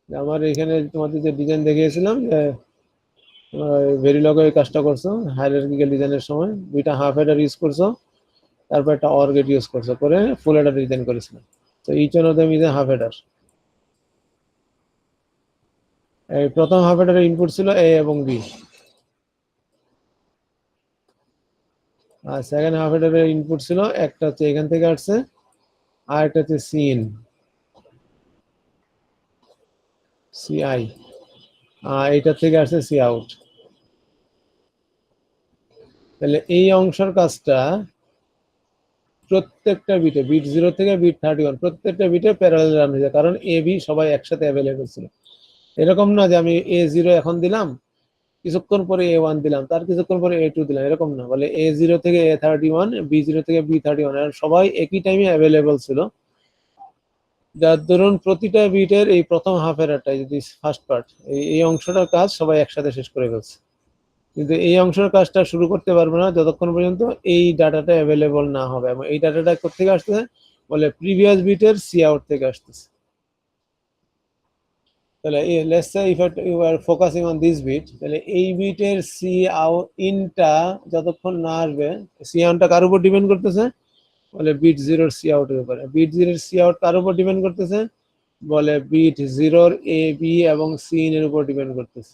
আমার এখানে তোমাদের যে ডিজাইন দেখিয়েছিলাম, যে ভেরিলগ এই কাজটা করছো হায়ারার্কিক্যাল ডিজাইনের সময়, দুইটা হাফ হেডার ইউজ করছো, তারপর একটা অর গেট ইউজ করছো, করে ফুল হেডার ডিজাইন করেছিল। তো each one of them is a half adder. এই প্রথম হাফ হেডারের ইনপুট ছিল এ এবং বি, আর সেকেন্ড হাফ হেডারের ইনপুট ছিল একটা হচ্ছে এখান থেকে আসছে, আর একটা হচ্ছে সিন সিআই, এইটা থেকে আসছে সি আউট। তাহলে এই অংশের কাজটা প্রত্যেকটা বিটে, বিট 0 থেকে বিট 31 প্রত্যেকটা বিটে প্যারালাল রান হয়ে যায়, কারণ এ বি সবাই একসাথে অ্যাভেলেবল ছিল। এরকম না যে আমি A0 এখন দিলাম, কিছুক্ষণ পরে A1 দিলাম, তার কিছুক্ষণ পরে A2 দিলাম, এরকম না। বলে A0 থেকে A31, B0 থেকে B31, আর সবাই একই টাইমে অ্যাভেলেবল ছিল, যার ধরুন প্রতিটা বিটের এই প্রথম হাফ হেডারটা, যদি ফার্স্ট পার্ট, এই অংশটার কাজ সবাই একসাথে শেষ করে ফেলছে, কিন্তু এই অংশের কাজটা শুরু করতে পারবে না যতক্ষণ পর্যন্ত এই ডাটাটা অ্যাভেলেবল না হবে। এবং এই ডাটাটা কোথা থেকে আসতেছে বলে, প্রিভিয়াস বিটের সি আউট থেকে আসতেছে। তাহলে let's say if you are focusing on this bit, তাহলে এই বিটের সি আউট ইনটা যতক্ষণ না আসবে, সি আউটটা কার উপর ডিপেন্ড করতেছে বলে, বিট 0 সি আউটের উপরে। বিট 0 সি আউট কার উপর ডিপেন্ড করতেছে বলে, বিট 0 এ বি এবং সি ইন এর উপর ডিপেন্ড করতেছে।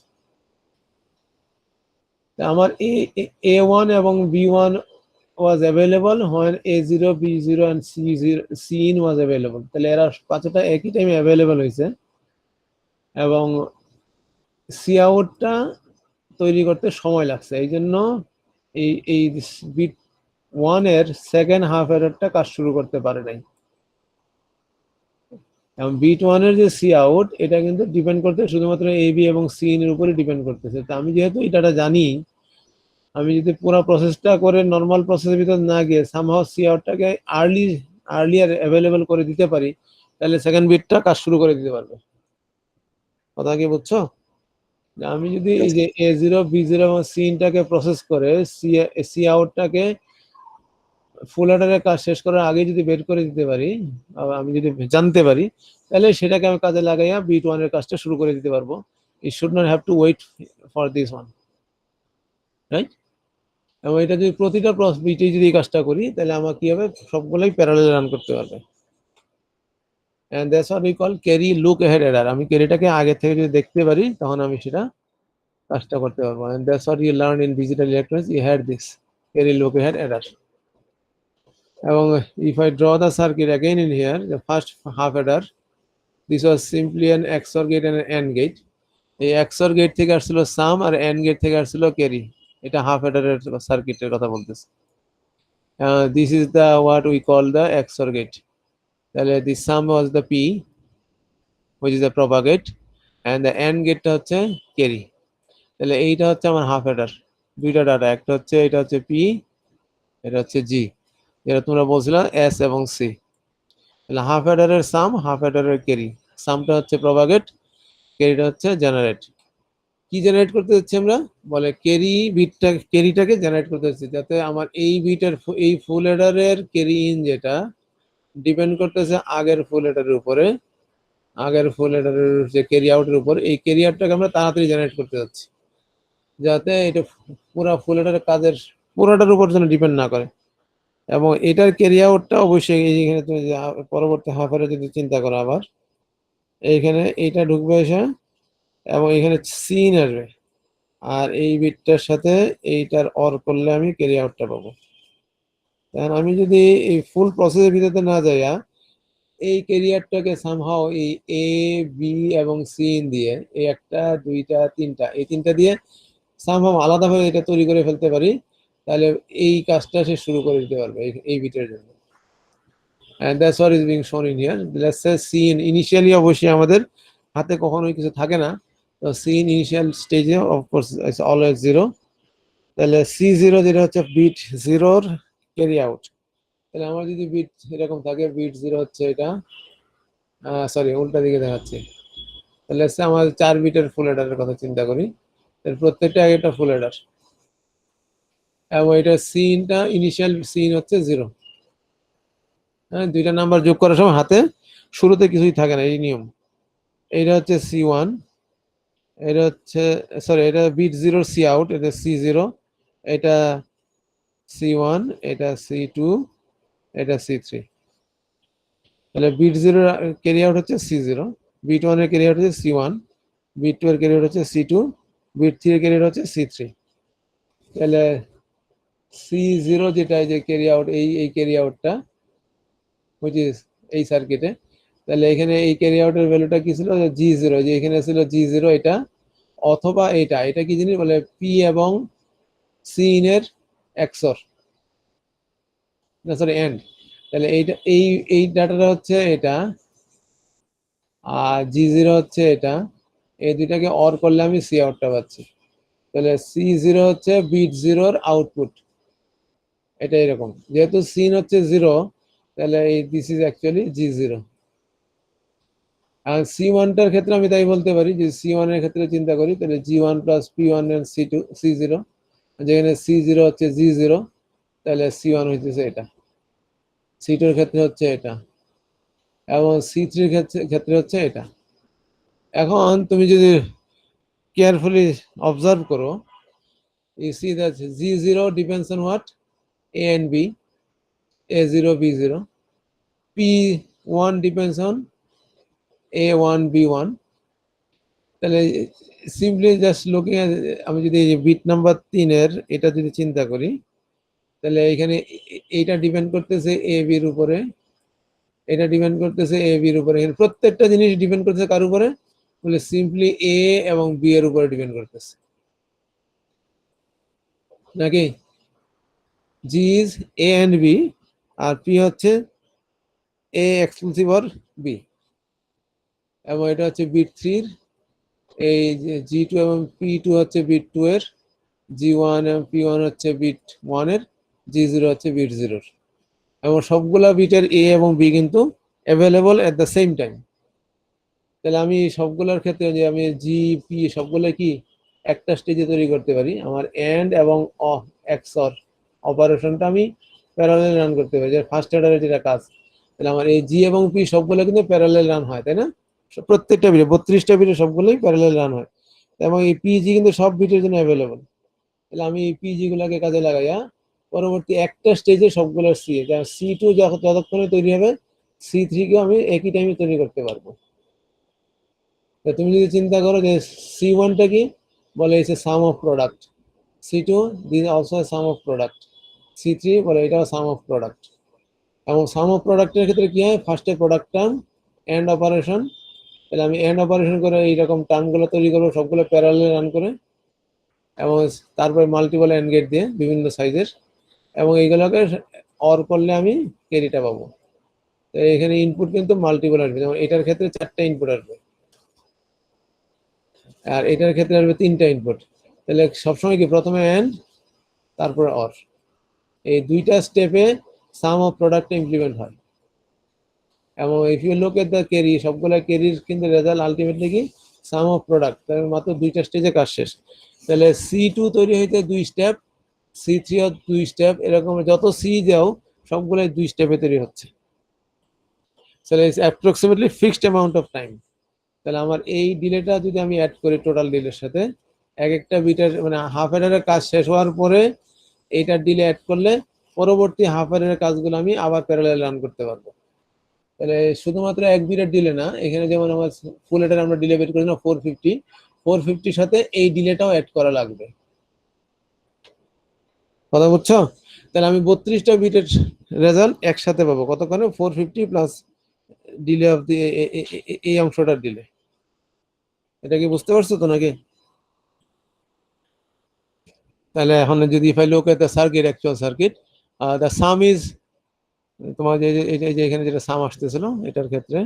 আমার A1 এবং B1 was available when A0, B0 and C in was available. তাহলে এরা পাঁচটা একই টাইমে অ্যাভেলেবল হয়েছে, এবং সি আউটটা তৈরি করতে সময় লাগছে। এই জন্য এই বিট 1 এর সেকেন্ড হাফ হেডারটা কাজ শুরু করতে পারে নাই। এবং বিট 1 এর যে সি আউট, এটা কিন্তু ডিপেন্ড করতে শুধুমাত্র এ বি এবং সি ইন এর উপরে ডিপেন্ড করতেছে। তো আমি যেহেতু এটা জানি, আমি যদি পুরো প্রসেসটা করে নর্মাল প্রসেসের ভিতর না গিয়ে সামহাও সি আউটটাকে আর্লিয়ার অ্যাভেলেবল করে দিতে পারি, তাহলে সেকেন্ড বিটটা কাজ শুরু করে দিতে পারবে। কথা কি বুঝছো? যে আমি যদি এই যে A0 B0 এবং সিনটাকে প্রসেস করে সি আউটটাকে ফুল অ্যাডারের কাজ শেষ করার আগে যদি বের করে দিতে পারি, আমি যদি জানতে পারি, তাহলে সেটাকে আমি কাজে লাগাইয়া বিট 1 এর কাজটা শুরু করে দিতে পারবো। It should not have to wait for this one, right? এবং এটা যদি প্রতিটা বিটে যদি এই কাজটা করি, তাহলে আমার কি হবে, সবগুলোই প্যারালাল রান করতে পারবে। And that's what we call carry look ahead adder. আমি ক্যারিটাকে আগে থেকে যদি দেখতে পারি, তখন আমি সেটা কাজটা করতে পারবো। And that's what you learn in digital electronics, you had this carry look ahead adder. এবং if I draw the circuit again in here, the first half adder, this was simply an XOR gate and an AND gate. এই XOR gate থেকে আসছিল সাম আর AND gate থেকে আসছিল carry. এটা half অ্যাডারের সার্কিটের কথা বলতেছে। This is the what we call the XOR gate. তাহলে the sum was the P, which is the propagate, and the AND গেটটা হচ্ছে ক্যারি। তাহলে এইটা হচ্ছে আমার হাফ অ্যাডার, দুইটা ডাটা, একটা হচ্ছে এটা হচ্ছে P, এটা হচ্ছে G, যেটা তোমরা বলছিলাম S এবং C। তাহলে হাফ অ্যাডারের সাম, হাফ অ্যাডারের ক্যারি। সামটা হচ্ছে প্রপাগেট, ক্যারিটা হচ্ছে জেনারেট। কি জেনারেট করতে যাচ্ছি আমরা? বলে ক্যারিটাকে জেনারেট করতে যাচ্ছি, যাতে আমার এই বিটের এই ফুল অ্যাডারের ক্যারি ইন যেটা ডিপেন্ড করতেছে আগের ফুল অ্যাডারের উপরে, আগের ফুল অ্যাডারের যে ক্যারি আউটের উপর, এই ক্যারি আউটটাকে আমরা তাড়াতাড়ি জেনারেট করতে যাচ্ছি, যাতে এটা পুরো ফুল অ্যাডারের কাজের পুরোটার উপর যেন ডিপেন্ড না করে। এবং এটার ক্যারি আউটটা অবশ্যই এইখানে তুমি পরবর্তী হাফারে যদি চিন্তা করো, আবার এইখানে এইটা ঢুকবে এসে এবং এখানে সিন আসবে, আর এই বিটটার সাথে এইটার অর করলে আমি ক্যারি আউটটা পাবো। কারণ আমি যদি এই ফুল প্রসেসের ভিতরে না যাইয়া এই ক্যারিয়ারটাকে সামহাও এই এ বি এবং সিন দিয়ে, এই একটা দুইটা তিনটা, এই তিনটা দিয়ে সামহাও আলাদাভাবে এটা তৈরি করে ফেলতে পারি, তাহলে এই কাজটা সে শুরু করে দিতে পারবে এই বিটের জন্য। and that's what is being shown in here. Let's say scene initially অবশ্যই আমাদের হাতে কখনোই কিছু থাকে না, তো scene initial stage of course is always 0। তাহলে C0 যেটা হচ্ছে বিট 0 ক্যারি আউট। তাহলে আমার যদি বিট এরকম থাকে, বিট 0 হচ্ছে এটা, সরি উল্টা দিকে দেখাচ্ছি। তাহলে আমার 4 বিটের ফুল অ্যাডারের কথা চিন্তা করি, এর প্রত্যেকটা একটা ফুল অ্যাডার, এবং এটা সিনটা ইনিশিয়াল সিন হচ্ছে 0। হ্যাঁ, দুইটা নাম্বার যোগ করার সময় হাতে শুরুতে কিছুই থাকে না, এই নিয়ম। এটা হচ্ছে C1, এটা হচ্ছে সরি এটা বিট 0 সি আউট, এটা C0, এটা C1, এটা C2, এটা C3। তাহলে বিট 0 ক্যারি আউট হচ্ছে C0, বিট 1 এর ক্যারি আউট হচ্ছে C1, বিট 2 এর ক্যারি আউট হচ্ছে C2, বিট 3 এর ক্যারি আউট হচ্ছে C3। তাহলে C0 যেটা যে ক্যারি আউট, এই ক্যারি আউটটা which is এই সার্কিটে, তাহলে এখানে এই ক্যারি আউটের ভ্যালুটা কি ছিল, G0, যে এখানে ছিল G0 এটা, অথবা এটা কি জিনিস বলে P এবং C এর XOR, না সরি এন্ড। তাহলে এইটা এই ডাটাটা হচ্ছে এটা, আর G0 হচ্ছে এটা, এই দুইটাকে অর করলে আমি সি আউটটা পাচ্ছি। তাহলে C0 হচ্ছে বিট 0 আউটপুট, এটা এরকম। যেহেতু সিন হচ্ছে 0, তাহলে এই দিস ইজ অ্যাকচুয়ালি G0। আর C1টার ক্ষেত্রে আমি তাই বলতে পারি, যে C1 এর ক্ষেত্রে চিন্তা করি, তাহলে G1 plus P1 and C0, যেখানে C0 হচ্ছে G0, তাহলে C1 হইতেছে এটা, C2 এর ক্ষেত্রে হচ্ছে এটা, এবং C3 এর ক্ষেত্রে হচ্ছে এটা। এখন তুমি যদি কেয়ারফুলি অবজার্ভ করো, you see that G0 depends on what? A and B, A0, B0. P1 depends on A1, B1. তাহলে সিম্পলি জাস্ট লুকিং এট, আমি যদি বিট নাম্বার 3 এর এটা যদি চিন্তা করি, তাহলে এখানে এইটা ডিপেন্ড করতেছে এ বির উপরে, এটা ডিপেন্ড করতেছে এ বির উপরে, এখানে প্রত্যেকটা জিনিস ডিপেন্ড করতেছে কার উপরে, বলে সিম্পলি এ এবং বি এর উপরে ডিপেন্ড করতেছে, নাকি? G is A and B, আর পি হচ্ছে এ এক্সক্লুসিভ অর বি, এবং এটা হচ্ছে বিট 3 এর, এই G2 এবং P2 হচ্ছে বিট 2 এর, G1 এবং P1 হচ্ছে বিট 1 এর, G0 হচ্ছে বিট 0 এর, এবং সবগুলা বিটের এ এবং বি কিন্তু available at the same time. তাহলে আমি সবগুলোর ক্ষেত্রে যে আমি জি পি সবগুলো কি একটা স্টেজে তৈরি করতে পারি। আমার এন্ড এবং এক্সর অপারেশনটা আমি প্যারালাল রান করতে পারি, যে ফার্স্ট অর্ডারের যেটা কাজ। তাহলে আমার এই জি এবং পি সবগুলো কিন্তু প্যারালাল রান হয়, তাই না? প্রত্যেকটা বিটে 32টা বিটে সবগুলোই প্যারালাল রান হয়, এবং এই পিজি কিন্তু সব বিটের জন্য অ্যাভেলেবল। তাহলে আমি এই পিজি গুলাকে কাজে লাগাইয়া পরবর্তী একটা স্টেজে সবগুলো সি, C2 যতক্ষণে তৈরি হবে C3 কেও আমি একই টাইমে তৈরি করতে পারবো। তো তুমি যদি চিন্তা করো যে C1টা কি বলে, হচ্ছে sum of product, C2 this also sum of product, C3 বলে এটাও সাম অফ প্রোডাক্ট। এবং সাম অফ প্রোডাক্টের ক্ষেত্রে কি হয়, ফার্স্টে প্রোডাক্ট টার্ম, এন্ড অপারেশন। তাহলে আমি এন্ড অপারেশন করে এইরকম টার্মগুলো তৈরি করবো সবগুলো প্যারালাল রান করে, এবং তারপরে মাল্টিপল এন্ড গেট দিয়ে বিভিন্ন সাইজের, এবং এইগুলোকে অর করলে আমি ক্যারিটা পাবো। তো এখানে ইনপুট কিন্তু মাল্টিপল আসবে, যেমন এটার ক্ষেত্রে 4টা ইনপুট আসবে, আর এটার ক্ষেত্রে আসবে 3টা ইনপুট। তাহলে সবসময় কি প্রথমে এন্ড তারপরে অর, এই দুইটা স্টেপে সাম অফ প্রোডাক্ট ইমপ্লিমেন্ট হয়। এবং if you look at the carry, সবগুলা ক্যারির কিন্তু রেজাল্ট আলটিমেটলি কি সাম অফ প্রোডাক্ট, মাত্র দুইটা স্টেজে কাজ শেষ। তাহলে C2 তৈরি হইতে 2 স্টেপ, C3 ও 2 স্টেপ, এরকম যত সি যাও সবগুলাই 2 স্টেপে তৈরি হচ্ছে। তাহলে it's approximately fixed amount of time. তাহলে আমার এই ডিলেটা যদি আমি অ্যাড করি টোটাল ডিলের সাথে, এক একটা বিটের মানে হাফ এডারের কাজ শেষ হওয়ার পরে এইটার ডিলে অ্যাড করলে পরবর্তী হাফ এডারের কাজগুলো আমি আবার প্যারালাল রান করতে পারবো। তাহলে শুধুমাত্র এক বিটের ডিলে না, এখানে যেমন আমার ফুল এটার আমরা ডিলে বের করেছিলাম 450 সাথে এই ডিলেটাও অ্যাড করা লাগবে। কথা বুঝছো? তাহলে আমি 32টা বিটের রেজাল্ট একসাথে পাবো কতক্ষণে, 450 প্লাস ডিলে অফ দি এই অংশটার ডিলে। এটা কি বুঝতে পারছো তো নাকি? তাহলে এখন যদি if I look at the circuit, actual circuit, the some is, তোমার যে এখানে যেটা সাম আসতেছিল এটার ক্ষেত্রে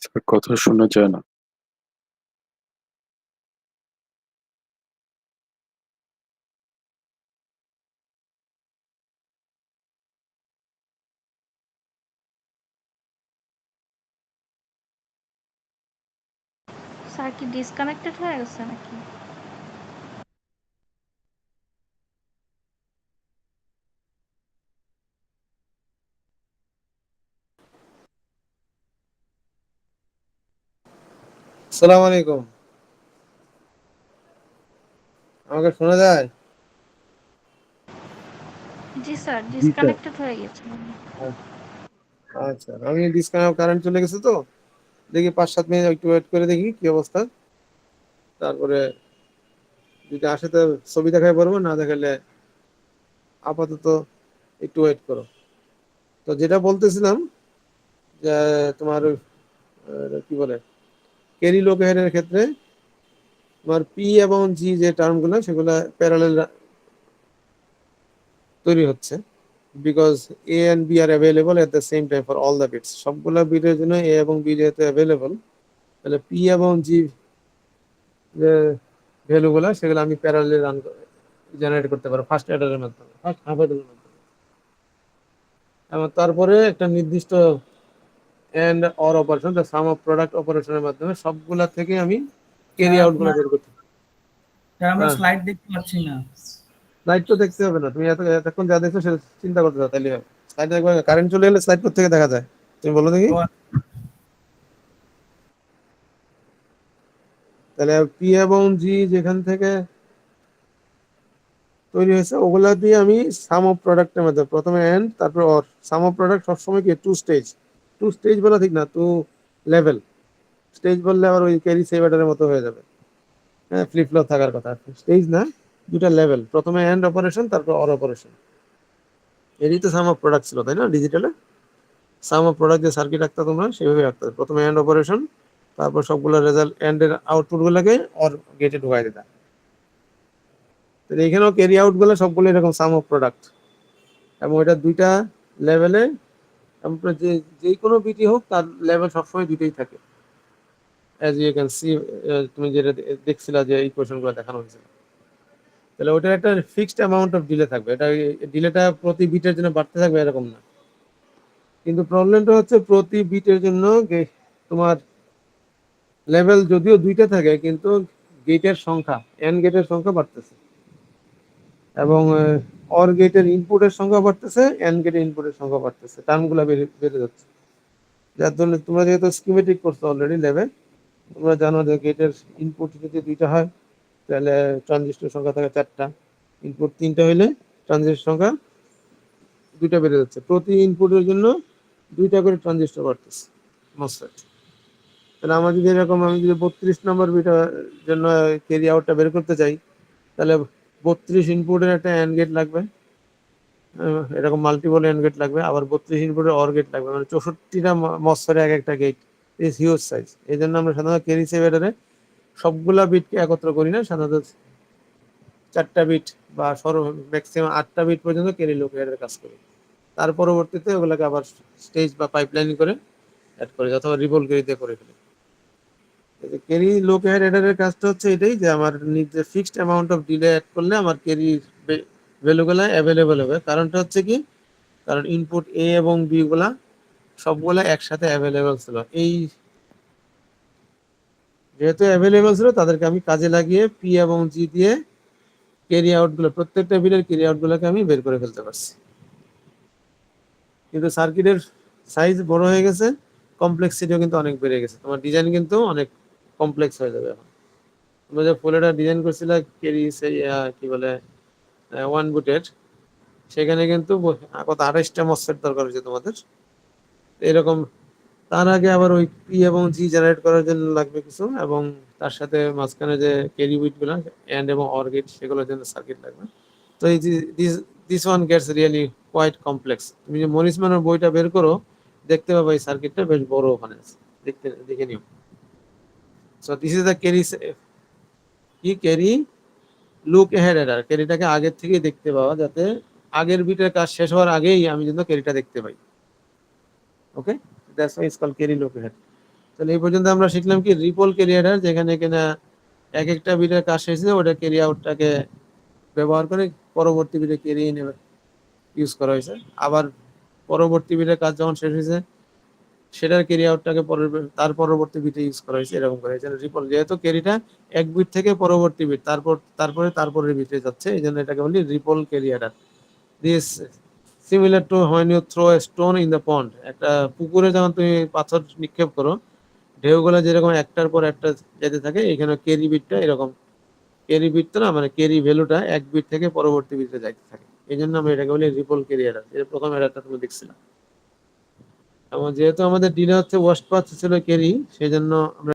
স্যার কথা শোনা যায় না। স্যার কি ডিসকানেক্টেড হয়ে গেছে নাকি? আসসালামু আলাইকুম, আমাকে শোনা যায়? জি স্যার, জি স্যার। ডিসকানেক্টেড হয়ে গেছে। আচ্ছা, আমি ডিসকানেক্ট, কারেন্ট চলে গেছে তো, দেখি 5-7 মিনিট একটু ওয়েট করে দেখি কি অবস্থা, তারপরে যদি আসে তো ছবি দেখায় পারবো, না দেখালে আপাতত একটু ওয়েট করো। তো যেটা বলতেছিলাম যে তোমার কি বলে ক্যারি লোকের ক্ষেত্রে তোমার পি এবং জি যে টার্মগুলো সেগুলো প্যারালাল তৈরি হচ্ছে, because A and B are available at the same time for all the bits. সবগুলা বিটের জন্য এ এবং বি যেহেতু অ্যাভেলেবল, তাহলে পি এবং জি যে ভ্যালুগুলো সেগুলো আমি প্যারালালি রান জেনারেট করতে পারবো ফার্স্ট অ্যাডারের মাধ্যমে, ফার্স্ট হাফ অ্যাডারের মাধ্যমে। এবং তারপরে একটা নির্দিষ্ট and or operation, the sum of product অপারেশনের মাধ্যমে সবগুলা থেকে আমি ক্যারি আউট গুলো বের করতে পারি। স্যার আমরা হ্যাঁ, স্লাইড দেখতে পাচ্ছি না। স্লাইড তো দেখতে হবে না, তুমি এতক্ষণ যা দেখছো সেটা চিন্তা করতে চাও তাহলে হবে। স্লাইড দেখবে, কারেন্ট চলে এলে স্লাইড থেকে দেখা যায়, তুমি বলো দেখি। ও, তাহলে পি এবং জি যেখান থেকে তৈরি হয়েছে ওগুলা দিয়ে আমি সাম অফ প্রোডাক্টের মধ্যে প্রথমে এন্ড তারপর অর। সাম অফ প্রোডাক্ট সবসময় কি টু স্টেজ বলা ঠিক না, টু লেভেল। স্টেজ বললে আবার ওই ক্যারি সেভারের মতো হয়ে যাবে, হ্যাঁ ফ্লিপ ফ্লপ থাকার কথা, স্টেজ না, দুটা লেভেল, প্রথমে এন্ড অপারেশন, তারপর অর অপারেশন। এরই তো সাম অফ প্রোডাক্ট ছিল, তাই না? ডিজিটালে সাম অফ প্রোডাক্ট যে সার্কিট রাখতে তোমরা সেভাবে রাখতে হবে। প্রথমে এন্ড অপারেশন, তারপর সবগুলো রেজাল্ট এন্ডের আউটপুট গুলোকে অর গেটে ঢুকাই দিতা। তো এখানেও ক্যারি আউট গুলো সবগুলো এরকম সাম অফ প্রোডাক্ট, এবং এটা দুইটা লেভেলে, যে যে কোনো বিটি হোক তার লেভেল সবসময় দুইটাই থাকে। অ্যাজ ইউ ক্যান সি, তুমি যেটা দেখছিলা যে ইকুয়েশনগুলো দেখানো হয়েছিল, তাহলে ওটার একটা ফিক্সড অ্যামাউন্ট অফ ডিলে থাকবে। এটা ডিলেটা প্রতি বিটের জন্য বাড়তে থাকবে এরকম না। কিন্তু প্রবলেমটা হচ্ছে প্রতি বিটের জন্য তোমার লেভেল যদিও দুইটা থাকে, কিন্তু গেটের সংখ্যা, এন গেটের সংখ্যা বাড়তেছে, এবং অর গেটের ইনপুটের সংখ্যা বাড়তেছে, এন গেটের ইনপুটের সংখ্যা বাড়তেছে, টার্মগুলো বেড়ে যাচ্ছে। যার জন্য তোমরা যেহেতু স্কিমেটিক করছো অলরেডি ল্যাবে, তোমরা জানো যে গেটের ইনপুট যদি দুইটা হয় তাহলে ট্রানজিস্টর সংখ্যা থাকে 4টা, ইনপুট 3টা হইলে ট্রানজিস্টর সংখ্যা 2টা বেড়ে যাচ্ছে। প্রতি ইনপুটের জন্য 2টা করে ট্রানজিস্টর বাড়তেছে মসফেট। তাহলে আমার যদি এরকম, আমি যদি 32 নম্বর বিটার জন্য ক্যারি আউটটা বের করতে চাই, তাহলে 32 ইনপুটের একটা অ্যান্ড গেট লাগবে, এরকম মাল্টিপল অ্যান্ড গেট লাগবে, আবার 32 ইনপুটের অর গেট লাগবে, মানে 64টা মসফেটের এক একটা গেট, ইজ হিউজ সাইজ। এই জন্য আমরা সাধারণত ক্যারি সেভারে সবগুলা বিটকে একত্র করি না, সাধারণত 4টা বিট বা ম্যাক্সিমাম 8টা বিট পর্যন্ত ক্যারি লোকের কাজ করি। তার পরবর্তীতে ওগুলোকে আবার স্টেজ বা পাইপলাইন করে অ্যাড করে, অথবা রিভল ক্যারিতে করে ফেলি। ক্যারি লো হেড অ্যাডারের কাজটা হচ্ছে এটাই, যে আমার নিজে fixed amount of delay add করলে আমার ক্যারি ভ্যালুগুলো অ্যাভেলেবল হবে। কারণটা হচ্ছে কি, কারণ ইনপুট এ এবং বি গুলা সবগুলা একসাথে অ্যাভেলেবল ছিল। এই যেহেতু অ্যাভেলেবল ছিল, তাদেরকে আমি কাজে লাগিয়ে পি এবং জি দিয়ে ক্যারি আউট গুলো, প্রত্যেকটা বিটের ক্যারি আউট গুলোকে আমি বের করে ফেলতে পারছি। কিন্তু সার্কিটের সাইজ বড় হয়ে গেছে, কমপ্লেক্সিটিও কিন্তু অনেক বেড়ে গেছে, তোমার ডিজাইন কিন্তু অনেক কমপ্লেক্স হয়ে যাবে এখন। তোমরা যে ফোল্ডারটা ডিজাইন করছিলে ক্যারি, সেই কি বলে 1 বুটের, সেখানে কিন্তু কত 28টা মসফেট দরকার হয়েছে তোমাদের এরকম। তার আগে আবার ওই পি এবং জি জেনারেট করার জন্য লাগবে কিছু, এবং তার সাথে মাঝখানে যে ক্যারি বিট গুলো এন্ড এবং অর গেট, সেগুলোর জন্য সার্কিট লাগবে। তো এই this one gets really quite complex. তুমি যে মরিসম্যানের বইটা বের করো, দেখতে পাবে এই সার্কিটটা বেশ বড় ওখানে আছে, দেখে নিও। So this is the carry, কি ক্যারি লুক এহেড এডার, ক্যারিটাকে আগের থেকেই দেখতে পাওয়া, যাতে আগের বিটের কাজ শেষ হওয়ার আগেই আমি যেন ক্যারিটা দেখতে পাই। Okay, that's why it's called carry look ahead. তাহলে এই পর্যন্ত আমরা শিখলাম কি রিপল ক্যারি হেডার, যেখানে কিনা এক একটা বিটের কাজ শেষ হয়েছে ওটা ক্যারি আউটটাকে ব্যবহার করে পরবর্তী বিটে ক্যারি ইন ইউজ করা হয়েছে। আবার পরবর্তী বিটের কাজ যখন শেষ হয়েছে, সেটার ক্যারি আউটটাকে তার পরবর্তী বিটে ইউজ করা হয়েছে, এরকম করে হয়েছে রিপল। যেহেতু ক্যারিটা এক বিট থেকে পরবর্তী বিট, তারপরে বিটে যাচ্ছে, এই জন্য এটাকে বলি ripple carry adder. This similar to when you throw a stone in the pond. একটা পুকুরে যখন তুমি পাথর নিক্ষেপ করো, ঢেউগুলো যেরকম একটার পর একটা যেতে থাকে, এখানে ক্যারি বিটটা এরকম, ক্যারি বিট তো না, মানে ক্যারি ভ্যালুটা এক বিট থেকে পরবর্তী বিটে যাইতে থাকে। এই জন্য আমরা এটাকে বলি রিপল ক্যারি হেডার। এটা প্রথম হেডারটা তুমি দেখছিলাম। এবং যেহেতু আমাদের ডিলে হচ্ছে ওয়ার্স্ট পাথ ছিল ক্যারি, সেই জন্য আমরা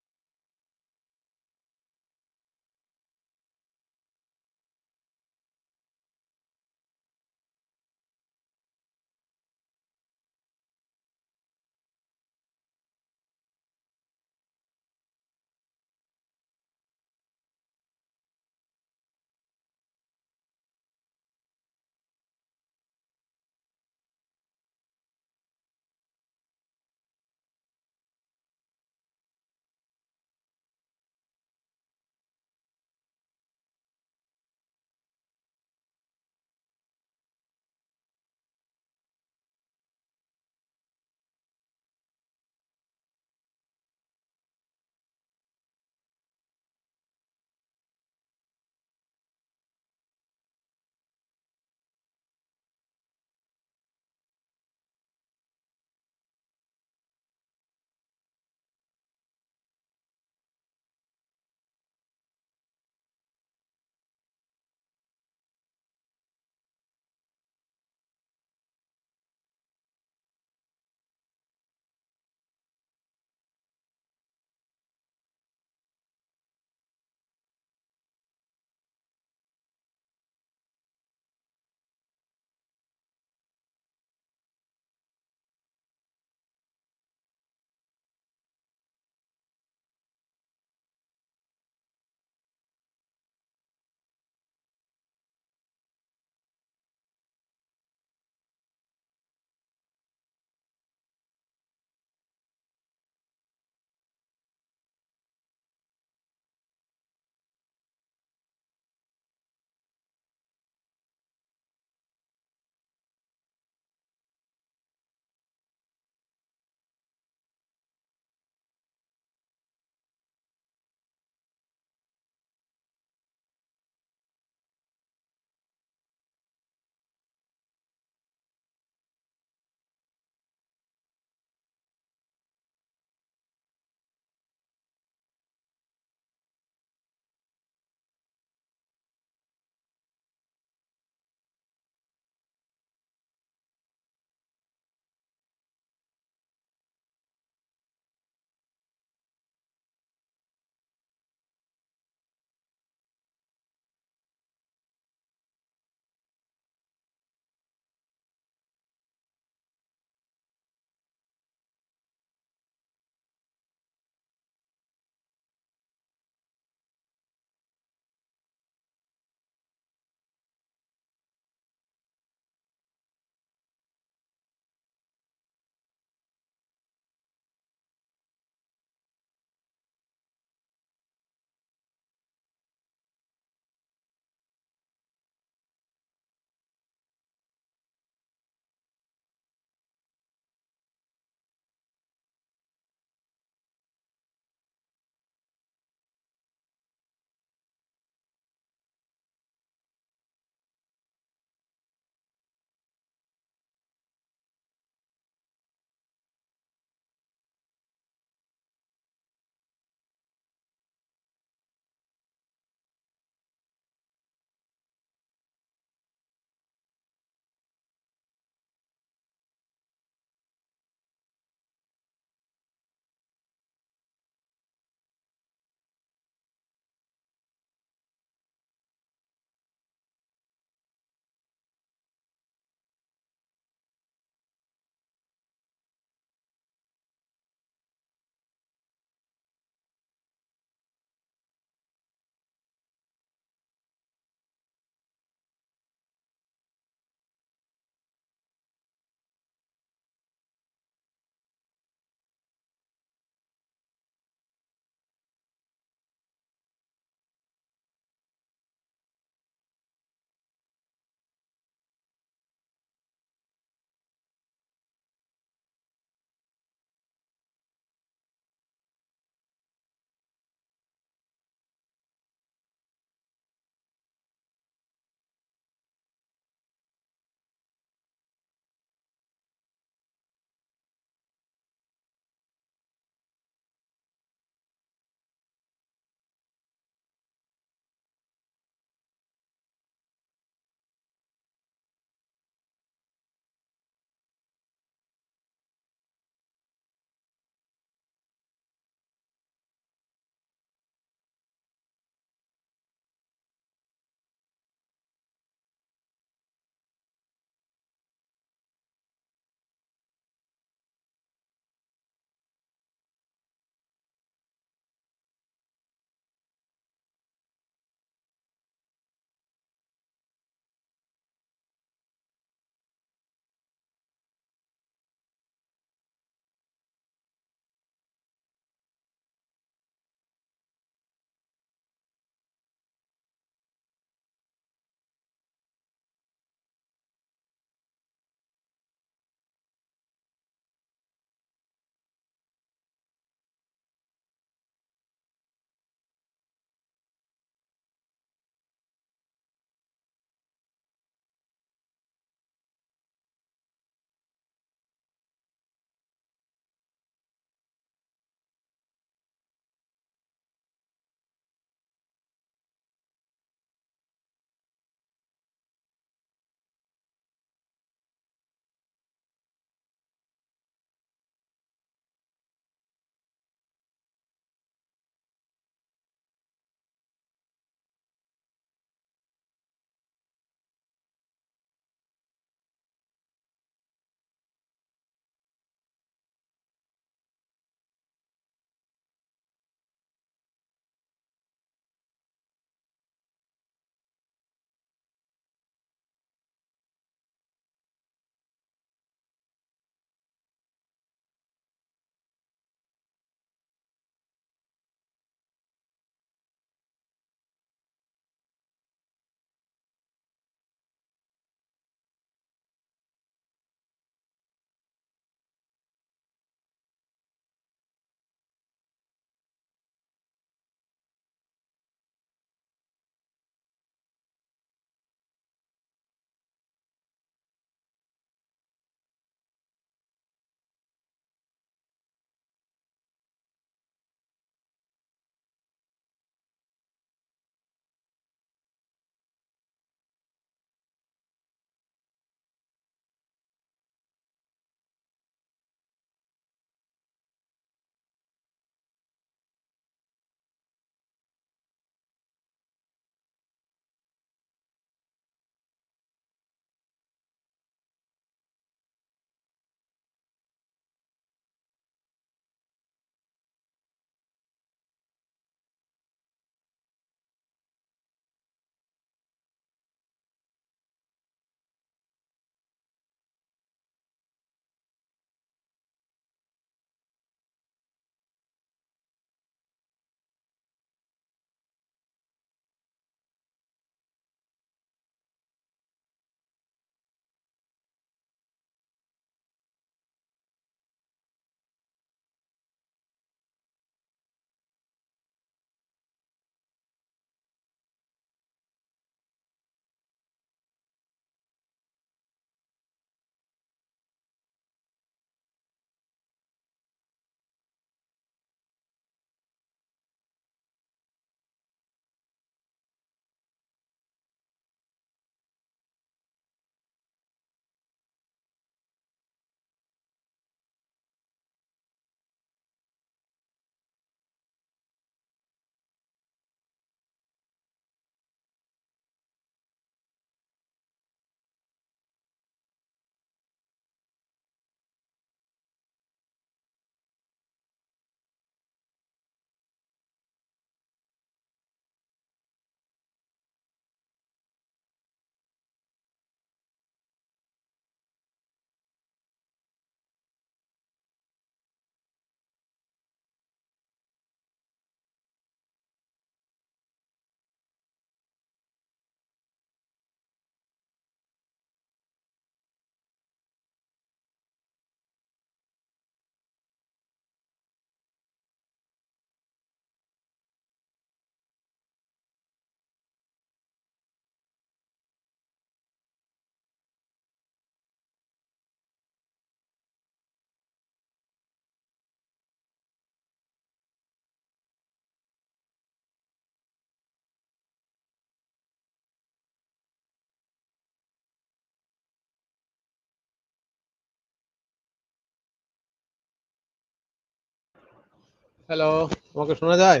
হ্যালো, আমাকে শোনা যায়?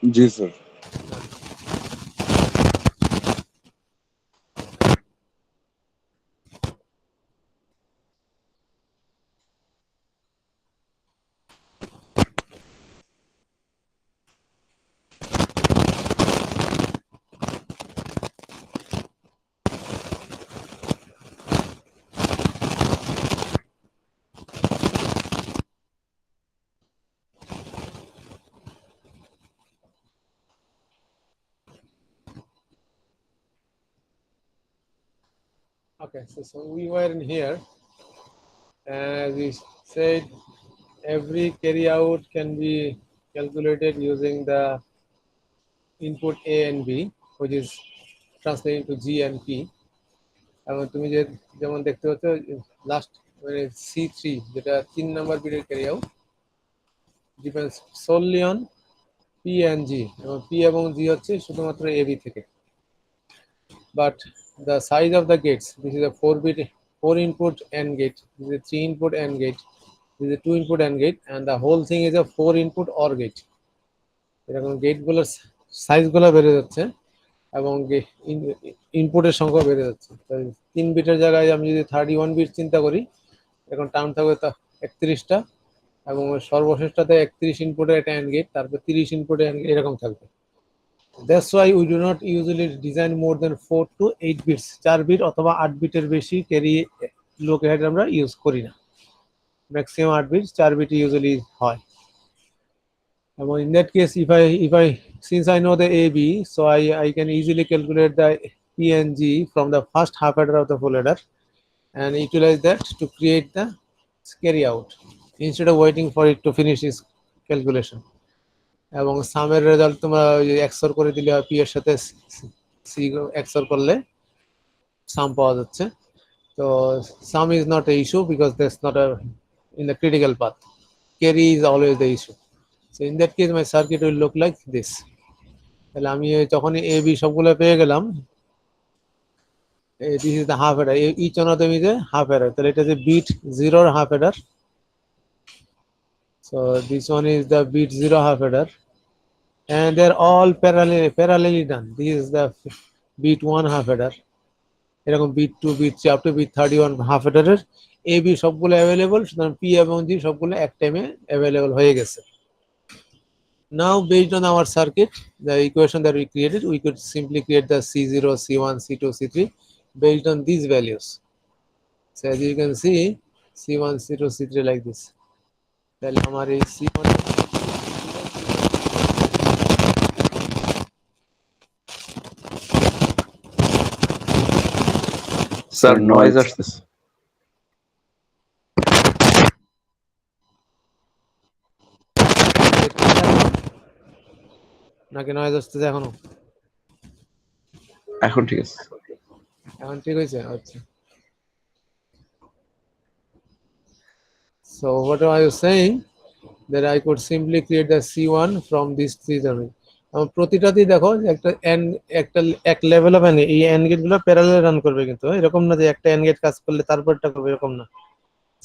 জি sir. Okay, so we were in here. As we said, every carry out can be calculated using the input A and B, which is translated into G and P. এবং তুমি যেমন দেখতে পাচ্ছ লাস্ট মানে C3 যেটা 3 number বিটের carry out depends solely on P and G, এবং P এবং G হচ্ছে শুধুমাত্র AB থেকে। But the size of the gates, this is a 4 input AND gate, this is a 3 input AND gate, this is a 2 input AND gate, and the whole thing is a 4 input OR gate. এরকম গেটগুলোর সাইজগুলো বেড়ে যাচ্ছে এবং ইনপুটের সংখ্যা বেড়ে যাচ্ছে। 3 বিটের জায়গায় আমি যদি 31 বিট চিন্তা করি, এখন টার্ম থাকবে তা 31টা, এবং সর্বশেষটাতে 31 ইনপুটের একটা অ্যান্ড গেট, তারপর 30 ইনপুটের এরকম থাকবে। That's why we do not usually design more than 4 to 8 bits, 4 bit অথবা 8 বিটের বেশি ক্যারি লোকেট আমরা ইউজ করি না। ম্যাক্সিমাম 8 বিট, 4 বিট ইউজুয়ালি হয়। And in that case, if I since I know the AB, so I can easily calculate the P and G from the first half adder of the full adder and utilize that to create the carry out instead of waiting for it to finish its calculation. এবং সামের result তোমরা XOR করে দিলে P এর সাথে C XOR করলে সাম পাওয়া যাচ্ছে। তো সাম is not a issue because that's not a in the critical path. Carry is always the issue. So in that case my circuit will look like this. তাহলে আমি যখনই এ বি সবগুলো পেয়ে গেলাম, this is the half adder, each one of them is a half adder, তাহলে এটা যে bit 0 half adder, so this one is the bit 0 half adder and they're all parallelly done. This is the bit 1 half adder, এরকম bit 2 bit 3 up to bit 31 half adder এর A B সবগুলো available, সুতরাং P এবং জি সবগুলো এক টাইমে available হয়ে গেছে। Now, based on our circuit, the equation that we created, we could simply create the C0, C1, C2, C3 based on these values. So as you can see, C1, C2, C3 like this. Then our C1 sir noise আসতেছে। নাকি noise আসতেছে এখনো? এখন ঠিক আছে। এখন ঠিক হয়েছে? আচ্ছা। So what I was saying that I could simply create the C1 from these three terms. প্রতিটাতেই দেখো একটা এক লেভেল অফ এন, এই এন্ড গেট গুলো প্যারালাল রান করবে, কিন্তু এরকম না যে একটা এন্ড গেট কাজ করলে তারপরটা করবে, এরকম না।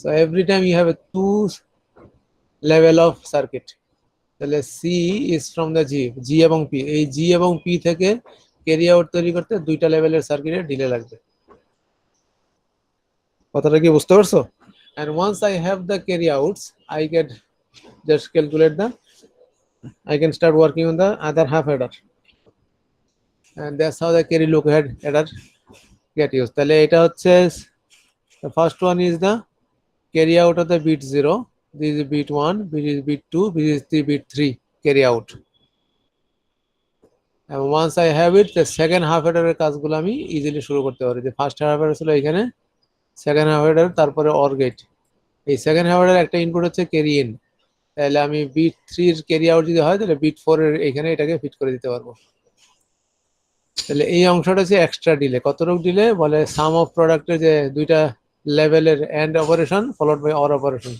So every time you have a 2 level of circuit. তাহলে C is from the G, G এবং পি, এই জি এবং পি থেকে ক্যারি আউট তৈরি করতে দুইটা লেভেলের সার্কিটের ডিলে লাগবে। কথাটা কি বুঝতে পারছো? And once I have the carry outs, I can just calculate I can start working on the other half adder, and that's how the carry look adder get used. তাহলে এটা হচ্ছে the first one is the carry out of the bit 0, this is bit 1, this is bit 2, this is the bit 3 carry out. And once I have it, the second half adder এর কাজগুলো আমি easily শুরু করতে পারি। যে first half Eder ছিল এখানে, second half Eder, তারপরে অর গেট। এই সেকেন্ড হাফ অ্যাডার একটা ইনপুট হচ্ছে ক্যারি ইন, তাহলে আমি বিট 3 এর ক্যারি আউট যদি হয় তাহলে বিট 4 এর এখানে এটাকে ফিট করে দিতে পারবো। তাহলে এই অংশটা হচ্ছে এক্সট্রা ডিলে। কতটুকু ডিলে বলে সাম অফ প্রোডাক্টের যে দুইটা লেভেলের and operation followed by or operation.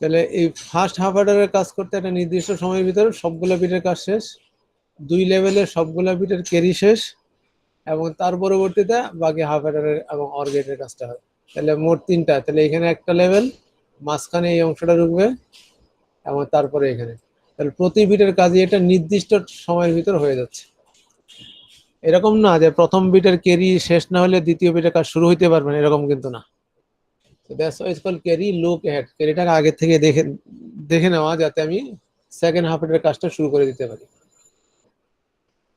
তাহলে এই ফার্স্ট হাফ অ্যাডারের কাজ করতে একটা নির্দিষ্ট সময়ের ভিতরে সবগুলো বিটের কাজ শেষ, 2 লেভেলের সবগুলো বিটের ক্যারি শেষ, এবং তার পরবর্তীতে বাকি হাফ অ্যাডারের এবং অর গেটের কাজটা হয়। তাহলে মোট 3টা, তাহলে এখানে একটা লেভেল, মাঝখানে এই অংশটা ঢুকবে এবং তারপরে এখানে। তাহলে প্রতি বিটের কাজই এটা নির্দিষ্ট সময়ের ভিতর হয়ে যাচ্ছে। এরকম না যে প্রথম বিটের ক্যারি শেষ না হলে দ্বিতীয় বিটের কাজ শুরু হইতে পারবে না, এরকম কিন্তু না। That's why it's called carry look ahead. ক্যারিটাকে আগে থেকে দেখে নেওয়া যাতে আমি সেকেন্ড হাফ এর কাজটা শুরু করে দিতে পারি।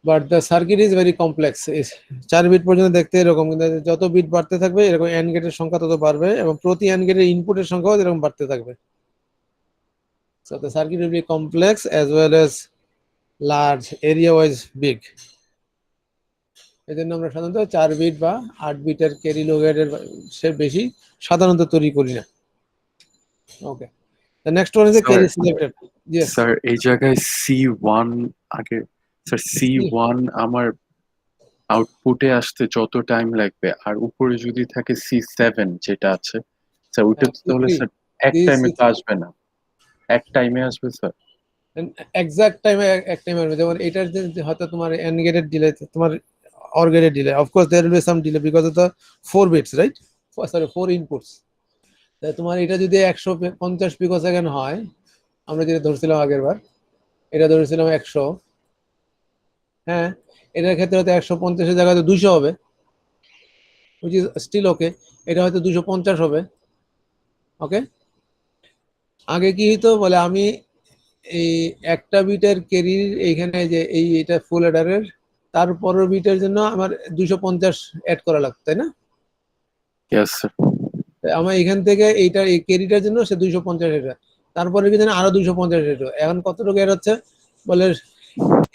But the circuit is very complex. 4 bit পর্যন্ত দেখতে এরকম, কিন্তু যত বিট বাড়তে থাকবে এরকম এন্ড গেটের সংখ্যা তত বাড়বে এবং প্রতি এন্ড গেটের ইনপুটের সংখ্যাও এরকম বাড়তে থাকবে। So the circuit will be complex as well as large, area wise big. এজন্য আমরা সাধারণত 4 বিট বা 8 বিটের ক্যারি লোগের সে বেশি সাধারণত তৈরি করি না। ওকে, the next one is the Sir, carry selected. Yes, sir এই জায়গায় C1 আগে, স্যার C1 আমার আউটপুটে আসতে যত টাইম লাগবে, আর উপরে যদি থাকে C7 যেটা আছে স্যার, ওইটা তো তাহলে C3, স্যার এক this টাইমে তো C3 আসবে না, এক টাইমে আসবে স্যার। এক্সাক্ট টাইমে এক টাইমে আসবে। যেমন এটার যে হয়তো তোমার এন্ড গেটের ডিলে, তোমার অর গেটের delay, of course there will be some delay because of the 4 bits, right? Sorry 4 inputs. তোমার এটা যদি 150 পিকোসেকেন্ড হয়, আমরা যেটা ধরছিলাম আগের বার, এটা ধরেছিলাম 100, হ্যাঁ, এটার ক্ষেত্রে হয়তো 150 এর জায়গায় 200 হবে, which is still okay. এটা হয়তো 250 হবে। ওকে, আগে কি হতো বলে, আমি এই একটা বিটের ক্যারির এইখানে যে এটা ফুল অ্যাডারের তারপরের বিটের জন্য আমার 250 অ্যাড করা লাগতো, তাই না? Yes sir. আমার এখান থেকে এইটা এই ক্যারিটার জন্য সে 250 এটা, তারপরে কি জানি আরো 250 এটা। এখন কতটুকু এর হচ্ছে বলে,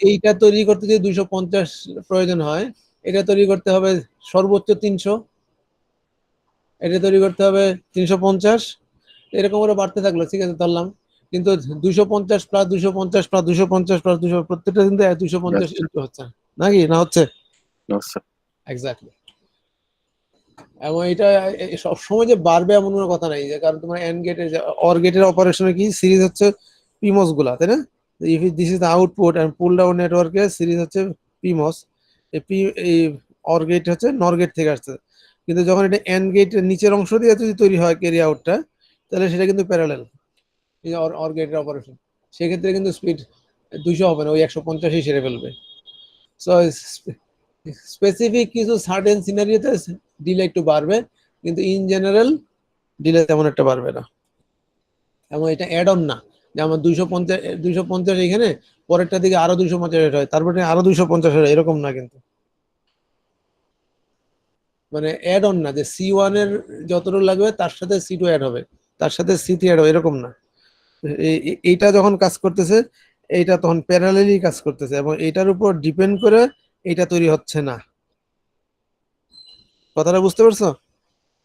এইটা তৈরি করতে যদি 250 প্রয়োজন হয়, এটা তৈরি করতে হবে সর্বোচ্চ 300, এটা তৈরি করতে হবে 350, এরকম করে বাড়তে থাকলো, ঠিক আছে ধরলাম। কিন্তু 250 প্লাস 250 প্লাস 250 প্লাস 200 প্রত্যেকটা কিন্তু 250 ইনটু হচ্ছে নাকি না হচ্ছে? No sir. এক্স্যাক্টলি। এবং এটা সবসময় যে বাড়বে এমন কোনো কথা নাই, যে কারণ তোমার এন্ড গেটের অর গেটের অপারেশনে কি সিরিজ হচ্ছে পিমস গুলা, তাই না? If this is the output and pull down নেটওয়ার্কের সিরিজ হচ্ছে পিমস, এই অর গেট হচ্ছে নর গেট থেকে আসছে। কিন্তু যখন এটা এন্ড গেটের নিচের অংশ দিয়ে যদি তৈরি হয় ক্যারি আউটটা, তাহলে সেটা কিন্তু প্যারালাল অর গেটের অপারেশন। সেক্ষেত্রে কিন্তু স্পিড 200 হবে না, ওই 150 সেরে ফেলবে। সো স্পেসিফিক কিছু সার্টেন সিনারিওতে ডিলে একটু বাড়বে, কিন্তু ইন জেনারেল ডিলে তেমন একটা বাড়বে না। এবং এটা অ্যাড অন না যে আমার 250 এখানে, পরেরটা দিকে আরো 250 হয়, তারপরে আরো 250 হয়, এরকম না কিন্তু। মানে অ্যাড অন না যে C1 এর যতটুকু লাগবে তার সাথে C2 অ্যাড হবে, তার সাথে C3 অ্যাড হবে, এরকম না। এইটা যখন কাজ করতেছে, এইটা তখন প্যারালালি কাজ করতেছে এবং এটার উপর ডিপেন্ড করে এটা তৈরি হচ্ছে না। কথাটা বুঝতে পারছো?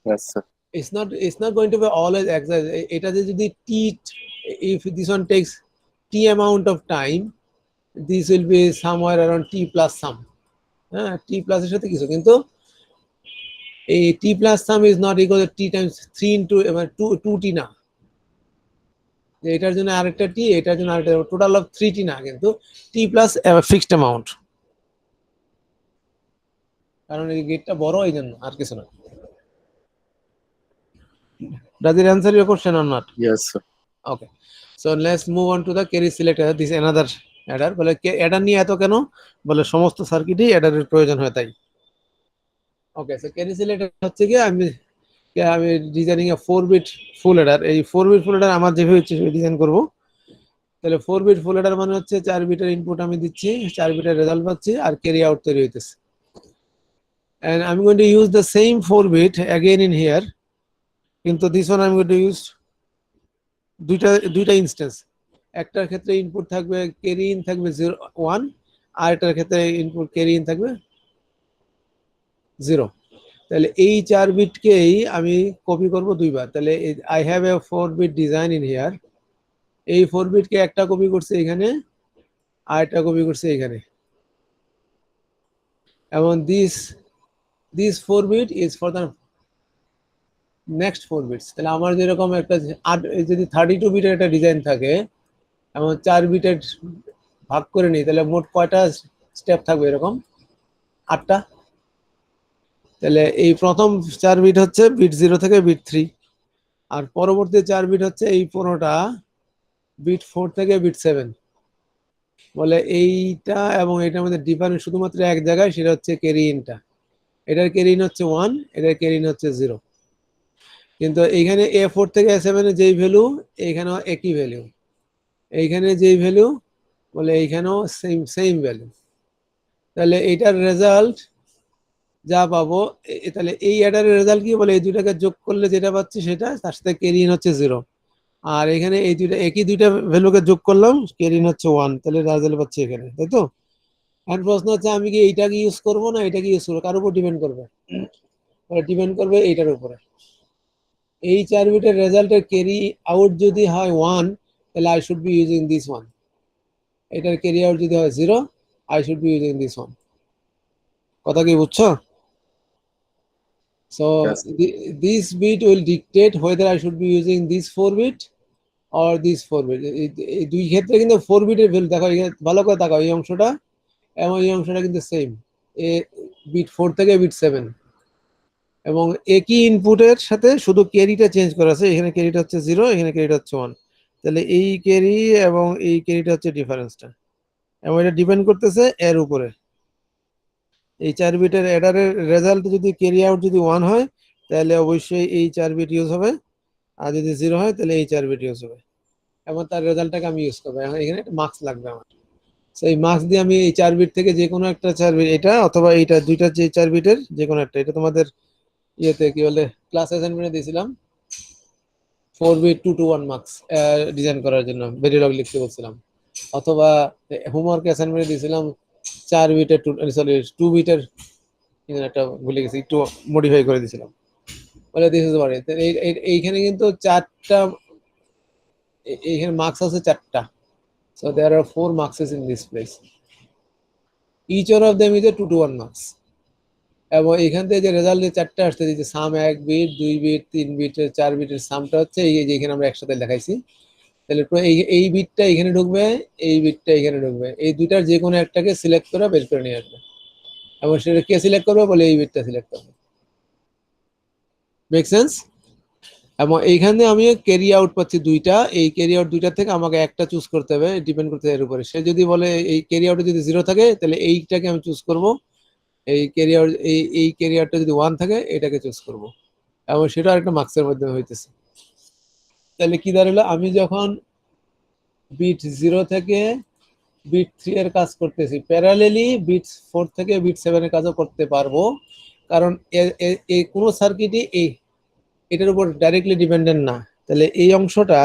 Yes sir. It's not going to be always exact. এটা যে যদি if this one takes t amount of time, this will be somewhere around t plus some. হ্যাঁ, t plus এর সাথে কিছু, কিন্তু এই t plus some is not equal to t times 3 into 2t না, যে এটার জন্য আরেকটা t, এটার জন্য আরেকটা, টোটাল অফ 3t না, কিন্তু t plus ফিক্সড অ্যামাউন্ট। কারণ এই গেটটা বড়, এই জন্য, আর কিছু না। Does it answer your question or not? Yes sir. Okay, so let's move on to the carry selector. This is another adder. বলে adder নিয়ে এত কেন বলে, সমস্ত সার্কিটই অ্যাডারের প্রয়োজন হয় তাই। ওকে, সো carry selector হচ্ছে কি, আমি ডিজাইনিং এ 4 বিট ফুল অ্যাডার। এই 4 বিট ফুল অ্যাডার আমার যেভাবে ইচ্ছে ডিজাইন করব। তাহলে 4 বিট ফুল অ্যাডার মানে হচ্ছে 4 বিটের ইনপুট আমি দিচ্ছি, 4 বিটের রেজাল্ট পাচ্ছি, আর ক্যারি আউট তৈরি হইতেছে। And I'm going to use the same 4 bit again in here, কিন্তু this one I'm going to use দুইটা ইনস্ট্যান্স। একটার ক্ষেত্রে ইনপুট থাকবে ক্যারি ইন থাকবে 1, আর একটার ক্ষেত্রে ইনপুট ক্যারি ইন থাকবে 0। তাহলে এই 4 বিটকেই আমি কপি করব দুইবার। তাহলে I have a 4 bit design in here. এই 4 বিটকে একটা কপি করছে এখানে, আর একটা কপি করছে এখানে, এবং this 4 bit is for the next 4 bits. তাহলে আমার যেরকম একটা যদি 32 বিটের একটা ডিজাইন থাকে এবং 4 বিটের ভাগ করে নিই, তাহলে মোট কয়টা স্টেপ থাকবে? এরকম 8টা। তাহলে এই প্রথম 4 বিট হচ্ছে বিট 0 থেকে বিট 3, আর পরবর্তী 4 বিট হচ্ছে এই পুরোটা বিট 4 থেকে বিট 7। বলে এইটা এবং এটার মধ্যে ডিফারেন্স শুধুমাত্র এক জায়গায়, সেটা হচ্ছে ক্যারি ইনটা। এটার ক্যারি ইন হচ্ছে 1, এটার ক্যারি ইন হচ্ছে 0। কিন্তু এইখানে A4 থেকে A7 এর যেই ভ্যালু, এইখানেও একই ভ্যালু। এইখানে যেই ভ্যালু, বলে এইখানেও সেম ভ্যালু। তাহলে এইটার রেজাল্ট যা পাবো, তাহলে এই অ্যাডারের রেজাল্ট কি, বলে এই দুটাকে যোগ করলে যেটা পাচ্ছি সেটা, তার সাথে ক্যারি ইন হচ্ছে 0। আর এখানে এই দুইটা একই দুইটা ভ্যালুকে যোগ করলাম, ক্যারি ইন হচ্ছে 1, তাহলে রেজাল্ট পাচ্ছি এখানে, তাই তো? এখন প্রশ্ন হচ্ছে আমি কি এইটাকে ইউজ করবো না এটাকে ইউজ করবো, কার উপর ডিপেন্ড করবে? ডিপেন্ড করবে এইটার উপরে। এই 4 বিটের রেজাল্টের ক্যারি আউট যদি হয় 1, তাহলে I should be using this 1। এটার ক্যারি আউট যদি হয় 0, I should be using this 1। কথা কি বুঝছো? So Yes. this bit will dictate whether I should be using this 4 bit or this 4 bit. এই দুই ক্ষেত্রে কিন্তু 4 বিটের ভ্যালু দেখো, এখানে ভালো করে তাকাও, এই অংশটা এবং এই অংশটা কিন্তু সেম, বিট 4 থেকে বিট 7, এবং একই ইনপুটের সাথে শুধু ক্যারিটা চেঞ্জ করা আছে। এখানে ক্যারিটা হচ্ছে 0, এখানে ক্যারিটা হচ্ছে 1। তাহলে এই ক্যারি এবং এই ক্যারিটা হচ্ছে ডিফারেন্সটা, এবং এটা ডিপেন্ড করতেছে এর উপরে। এই 4 বিটের অ্যাডারের রেজাল্ট যদি ক্যারি আউট যদি 1 হয়, তাহলে অবশ্যই এই 4 বিট ইউজ হবে, আর যদি 0 হয় তাহলে এই 4 বিট ইউজ হবে, এবং তার রেজাল্টটাকে আমি ইউজ করবো। এখন এখানে একটা মার্কস লাগবে আমার, সেই মার্কস দিয়ে আমি এই 4 বিট থেকে যে কোনো একটা 4 বিট, এটা অথবা এইটা, দুইটা যে 4 বিটের যে কোনো একটা, এটা তোমাদের ইয়েতে কি বলে ক্লাস অ্যাসাইনমেন্টে দিয়েছিলাম 4 বিট 2 to 1 মার্কস ডিজাইন করার জন্য ভেরিলগ লিখতে বলছিলাম, অথবা হোমওয়ার্ক অ্যাসাইনমেন্টে দিয়েছিলাম 4 বিটের 2 বিটের একটা ভুলে গেছি, একটু মডিফাই করে দিয়েছিলাম, বলে দিস ইজ ওয়াট। এইখানে কিন্তু 4টা, এইখানে মার্কস আছে 4টা। So there are 4 muxes in this place, each one of them is a 2 to 1 muxes. এবং এখান থেকে যে রেজাল্ট 4টা আসছে, যে সাম 1 বিট 2 বিট 3 বিটের 4 বিটের সামটা হচ্ছে এই যে এখানে আমরা একসাথে দেখাইছি। তাহলে এই বিটটা এখানে ঢুকবে, এই বিটটা এখানে ঢুকবে, এই দুইটার যে কোনো একটাকে সিলেক্ট করে বের করে নিয়ে আসবে, এবং সেটা কে সিলেক্ট করবে, বলে এই বিটটা সিলেক্ট করবে। Make sense? এবং এইখানে আমি ক্যারি আউট পাচ্ছি 2টা, এই ক্যারি আউট 2টা থেকে আমাকে একটা চুজ করতে হবে, ডিপেন্ড করতে এর উপরে। সে যদি বলে এই ক্যারি আউটে যদি 0 থাকে, তাহলে এইটাকে আমি চুজ করব, এই ক্যারি আউট এই ক্যারি আউটটা যদি 1 থাকে, এটাকে চুজ করব, এবং সেটা আরেকটা মার্কসের মাধ্যমে হইতেছে। তাহলে কি দাঁড়ালো, আমি যখন বিট 0 থেকে বিট 3 এর কাজ করতেছি, প্যারালেলি বিট 4 থেকে বিট 7 এর কাজও করতে পারবো, কারণ এই কোনো সার্কিটই এটার উপর ডাইরেক্টলি ডিপেন্ডেন্ট না। তাহলে এই অংশটা,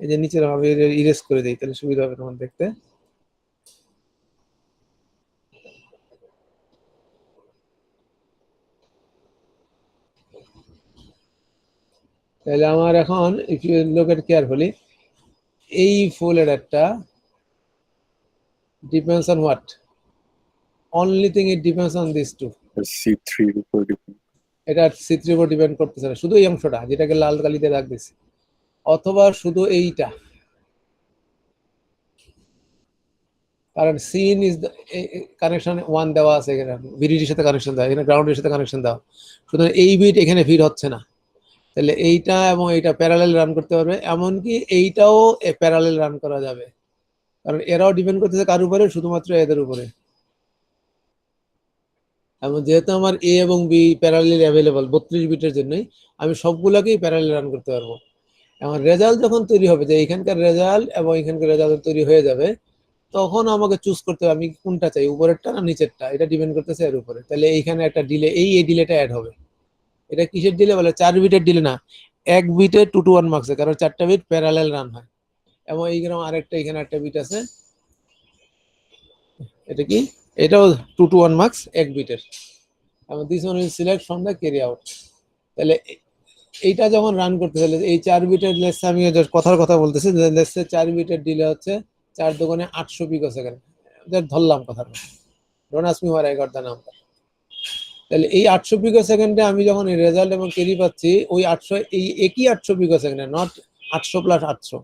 এই যে নিচের আমি ইরেজ করে দিই, তাহলে সুবিধা হবে তোমার দেখতে। তাহলে আমার এখন if you look at carefully, এই ফুল এডারটা depends on what, only thing it depends on this two. C3 এর উপর depend। এটা C3 এর উপর ডিপেন্ড করতেছে না, শুধু এই অংশটা যেটাকে লাল কালিতে দাগ দিছি, অথবা শুধু এইটা, কারণ সিন ইজ কানেকশন 1 দেওয়া আছে, এখানে ভিডিডির সাথে কানেকশন দেওয়া, এখানে গ্রাউন্ডের সাথে কানেকশন দেওয়া, সুতরাং এই বিট এখানে ফিড হচ্ছে না। তাহলে এইটা এবং এইটা প্যারালেল রান করতে পারবে, এমনকি এইটাও প্যারালেল রান করা যাবে, কারণ এরাও ডিপেন্ড করতেছে কার উপরে, শুধুমাত্র এদের উপরে। এবং যেহেতু আমার এ এবং বি প্যারালেল অ্যাভেলেবল 32 বিটের জন্যই, আমি সবগুলোকেই প্যারালেল রান করতে পারবো। এখন রেজাল্ট যখন তৈরি হবে, যে এখানকার রেজাল্ট এবং এখানকার রেজাল্ট তৈরি হয়ে যাবে, তখন আমাকে চুজ করতে হবে আমি কোনটা চাই, উপরেরটা না নিচেরটা, এটা ডিপেন্ড করতেছে এর উপরে। তাহলে এইখানে একটা ডিলে, এই ডিলেটা অ্যাড হবে। এটা কিসের ডিলে, বলে 4 বিটের ডিলে না, 1 বিটে 2 to 1 মার্কসে, কারণ 4টা বিট প্যারালেল রান হয়। এবং এইরকম আরেকটা, এখানে একটা বিট আছে, এটা কি, এটাও 2 to 1 মার্কস 1 বিটের, এবং this one will select from the carry out. তাহলে এইটা যখন রান করতে হলে এই 4 বিটের লেসে, আমি কথার কথা বলতেছি, লেসে 4 বিটের ডিলে হচ্ছে 4 দুগুণে 800 পিকো সেকেন্ড, ধরলাম কথার কথা, don't ask me where I got the number. তাহলে এই 800 পিকো সেকেন্ডে আমি যখন এই রেজাল্ট এবং ক্যারি পাচ্ছি, ওই 800, এই একই 800 পিকো সেকেন্ডে, not 800 plus 800,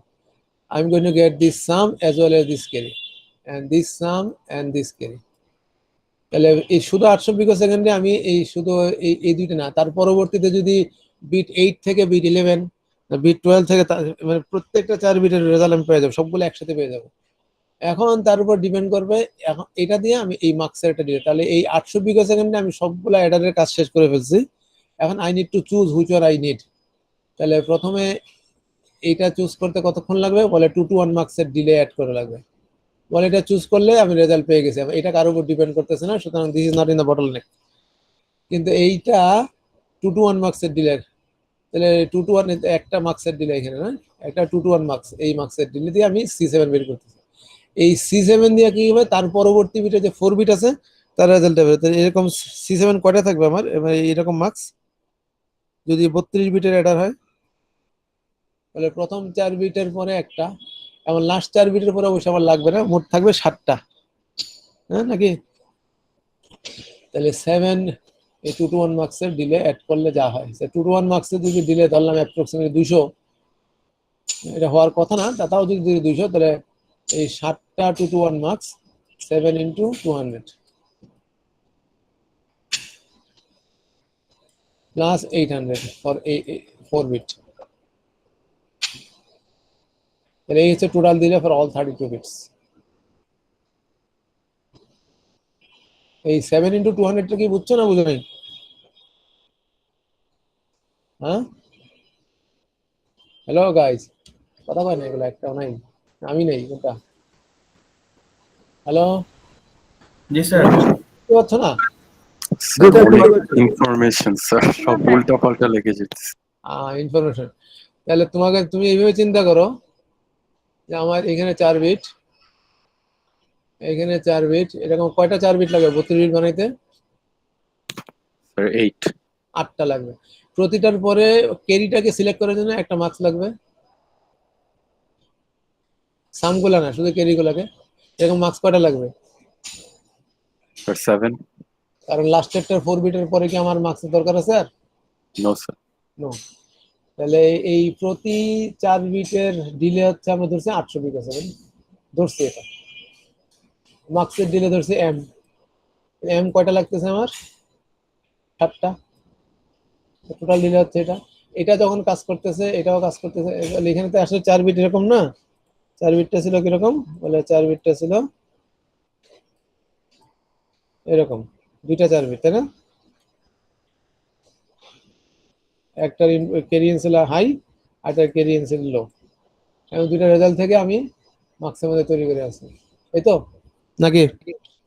I am going to get this sum as well as this carry and this sum and this carry. তাহলে এই শুধু 800 পিকো সেকেন্ডে আমি এই শুধু এই দুইটা না, তার পরবর্তীতে যদি বিট 8 থেকে বিট 11 বিট 12 থেকে মানে প্রত্যেকটা 4 বিটের রেজাল্ট আমি পেয়ে যাবো, সবগুলো একসাথে পেয়ে যাবো। এখন তার উপর ডিপেন্ড করবে, এখন এটা দিয়ে আমি এই মার্কসের একটা দিয়ে, তাহলে এই 800 পিকো সেকেন্ডে আমি সবগুলো অ্যাডারের কাজ শেষ করে ফেলছি। এখন I need to choose which one I need. তাহলে প্রথমে এইটা চুজ করতে কতক্ষণ লাগবে, বলে 2 to 1 মার্কসের ডিলে অ্যাড করে লাগবে। বলে এটা চুজ করলে আমি রেজাল্ট পেয়ে গেছি, এটা কারোর উপর ডিপেন্ড করতেছে না, সুতরাং this is not in the bottleneck. কিন্তু এইটা 2 to 1 মার্কসের ডিলে, তাহলে 2 to 1 একটা মার্কসের ডিলে এখানে না, একটা 2 to 1 মার্কস, এই মার্কসের ডিলে দিয়ে আমি C7 বের করতেছি। এই C7 দিয়ে কি হবে, তার পরবর্তী বিটে যে 4 বিট আছে তার রেজাল্ট হবে। তাহলে এরকম C7 কয়টা থাকবে আমার, এবার এরকম মার্কস যদি 32 বিটের অ্যাডার হয়, তাহলে প্রথম 4 বিটের পরে একটা, এবং লাস্ট 4 বিটের পরে অবশ্যই আমার লাগবে না, মোট থাকবে 7টা, হ্যাঁ নাকি? তাহলে 7 এই 2 to 1 মার্কসের ডিলে অ্যাড করলে যা হয়, 2 to 1 মার্কসের যদি ডিলে ধরলাম অ্যাপ্রক্সিমেটলি 200, এটা হওয়ার কথা না, তাও যদি 200, তাহলে এই 7টা 2 to 1 marks 7 into 200 plus 800 for 4 bit। তাহলে এই হচ্ছে টোটাল দিলে ফর অল 32 বিটস। এই 7 into 200 টা কি বুঝছো না বুঝো নাই? হ্যাঁ, হ্যালো গাইস, কথা কয় না এগুলো, একটাও নাই, আমি নেই কোনটা। হ্যালো, জি স্যার। বুঝতে পারছো না? ইনফরমেশন স্যার, সব উল্টা পাল্টা লেগে যেতেছে। ইনফরমেশন। তাহলে তুমি এইভাবে চিন্তা করো যে আমার এখানে 4 বিট, এখানে 4 বিট, এরকম কয়টা 4 বিট লাগবে 32 বিট বানাইতে? স্যার 8। 8টা লাগবে। প্রতিটার পরে ক্যারিটাকে সিলেক্ট করার জন্য একটা মার্কস লাগবে, সামগুলা না, শুধু ক্যারিগুলাকে। এরকম মার্কস কয়টা লাগবে? স্যার 7। কারণ লাস্টেরটার 4 বিটের পরে কি আমার মার্কসের দরকার আছে আর? No sir. নো। তাহলে এই প্রতি 4 বিটের ডিলে হচ্ছে, আমরা ধরছি 800 বিট আছে, ধরছি এটা মার্কসের ডিলে ধরছি এম। এম কয়টা লাগতেছে আমার? 7টা। টোটাল ডিলে হচ্ছে এটা। এটা যখন কাজ করতেছে এটাও কাজ করতেছে, এখানে তো আসলে 4 বিট এরকম না, 4 বিটটা ছিল কিরকম, বলে 4 বিটটা ছিল এরকম, দুইটা 4 বিট, তাই না? একটা ক্যারিয়েন্স ছিল হাই আর একটা ক্যারিয়েন্স ছিল লো, এবং দুইটা রেজাল্ট থেকে আমি মার্কসের মধ্যে তৈরি করে আসি, এই তো নাকি?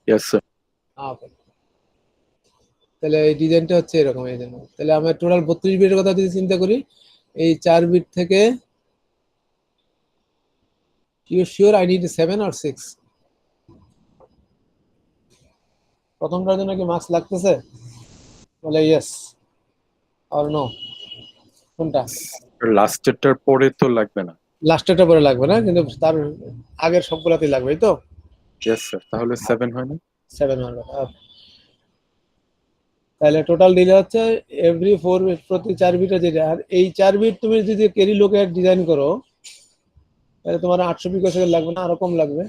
Yes sir. ওকে, তাহলে এই ডিজাইনটা হচ্ছে এরকম। এই জন্য তাহলে আমার টোটাল 32 বিটের কথা যদি চিন্তা করি, এই 4 বিট থেকে you sure I need 7 or 6? প্রথমটার জন্য কি মার্কস লাগতেছে? বলে ইয়েস অর নো, কোনটা? লাস্টেরটার পরে তো লাগবে না। লাস্টেরটা পরে লাগবে না, কিন্তু তার আগের সবগুলাতেই লাগবে, এই তো? ইয়েস স্যার, তাহলে 7 হয় না? 7 হবে। তাহলে টোটাল ডিলে হচ্ছে এভরি 4 বিট, প্রতি 4 বিটে যেটা, আর এই 4 বিট তুমি যদি ক্যারি লোকে ডিজাইন করো তাহলে তোমার 800 পিকো সেকেন্ড লাগবে না, আরো কম লাগবে।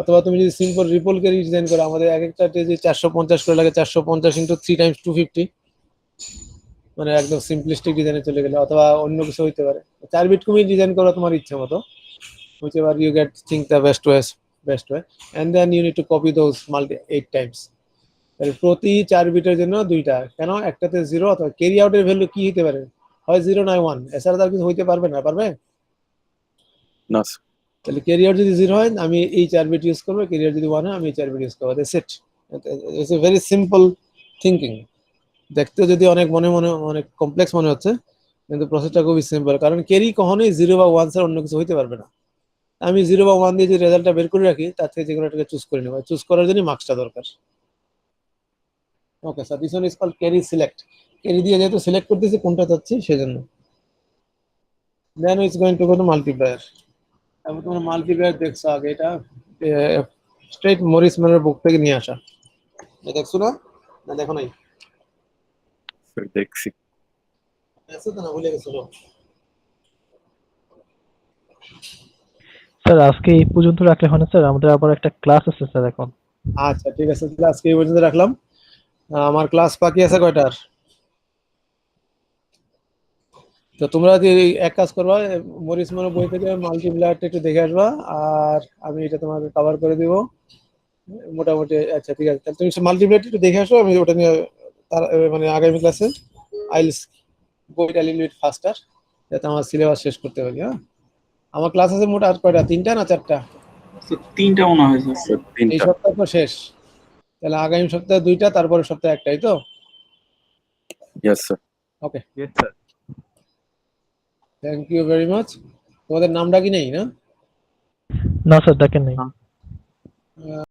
অথবা তুমি যদি সিম্পল রিপল ক্যারি ডিজাইন করো, আমাদের এক একটা যে 450 করে লাগে, 450 into 3 times 250, মানে একদম সিম্পলিস্টিক ডিজাইনে চলে গেলে, অথবা অন্য কিছু হইতে পারে। 4 বিট তুমি ডিজাইন করো তোমার ইচ্ছে মতো, whichever you get think the best way, and then you need to copy those 8 times। প্রতি 4 বিটের জন্য দুইটা, কেন? একটাতে 0, অথবা ক্যারি আউটের ভ্যালু কি হতে পারে, হয় 0 নয় 1, এছাড়া তার কিছু হইতে পারবে না, পারবে না স্যার। তাহলে ক্যারি আউট যদি 0 হয় আমি এই 4 বিট ইউজ করবো, ক্যারি আউট যদি 1 হয় আমি এই 4 বিট ইউজ করবো, that's it. It's a very simple thinking. দেখতে যদি অনেক অনেক কমপ্লেক্স মনে হচ্ছে, কিন্তু প্রসেসটা খুবই সিম্পল, কারণ ক্যারি কখনোই 0 বা 1 ছাড়া অন্য কিছু হইতে পারবে না। আমি 0 বা 1 দিয়ে যে রেজাল্টটা বের করে রাখি, তার থেকে যেকোনো একটাকে চুজ করে নেব, চুজ করার জন্য মার্কসটা দরকার। Okay sir, this one is called carry select. Carry দিয়ে যেহেতু সিলেক্ট করতেছি কোনটা চাচ্ছি সেজন্য। Then it's going to go to multiplier. তারপর তোমরা মাল্টিপ্লায়ার দেখছো আগে, এটা স্ট্রেট মরিস ম্যানের বুক থেকে নিয়ে আসা, দেখছো না? না দেখো নাই? স্যার দেখছি। দেখছো তো, না ভুলে গেছো? স্যার আজকে এই পর্যন্ত রাখলে হয় না স্যার, আমাদের আবার একটা ক্লাস আছে স্যার এখন। আচ্ছা ঠিক আছে, তাহলে আজকে এই পর্যন্ত রাখলাম। আমার ক্লাস বাকি আছে কয়টার? তো তোমরা যে এই এক কাজ করবা, মরিস মনো বই থেকে মাল্টিপ্লায়ারটা একটু দেখে আসবা, আর আমি এটা তোমাকে কভার করে দিব মোটামুটি। আচ্ছা ঠিক আছে, তাহলে তুমি মাল্টিপ্লায়ারটা একটু দেখে আসো, আমি ওটা নিয়ে তার মানে আগামী ক্লাসে আইলস বইটা লিমিট ফাস্টার, যাতে আমার সিলেবাস শেষ করতে পারি। হ্যাঁ, আমার ক্লাস আছে মোট আর কয়টা, 3টা না 4টা? স্যার 3টা মনে হয় স্যার। স্যার এই 3টা। সপ্তাহ তো শেষ, তাহলে আগামী সপ্তাহে 2টা, তারপরে সপ্তাহে 1টাই তো। Yes sir. Okay, thank you very much. তোমাদের নামটা কি নেই না? না স্যার, দেখেন নাই।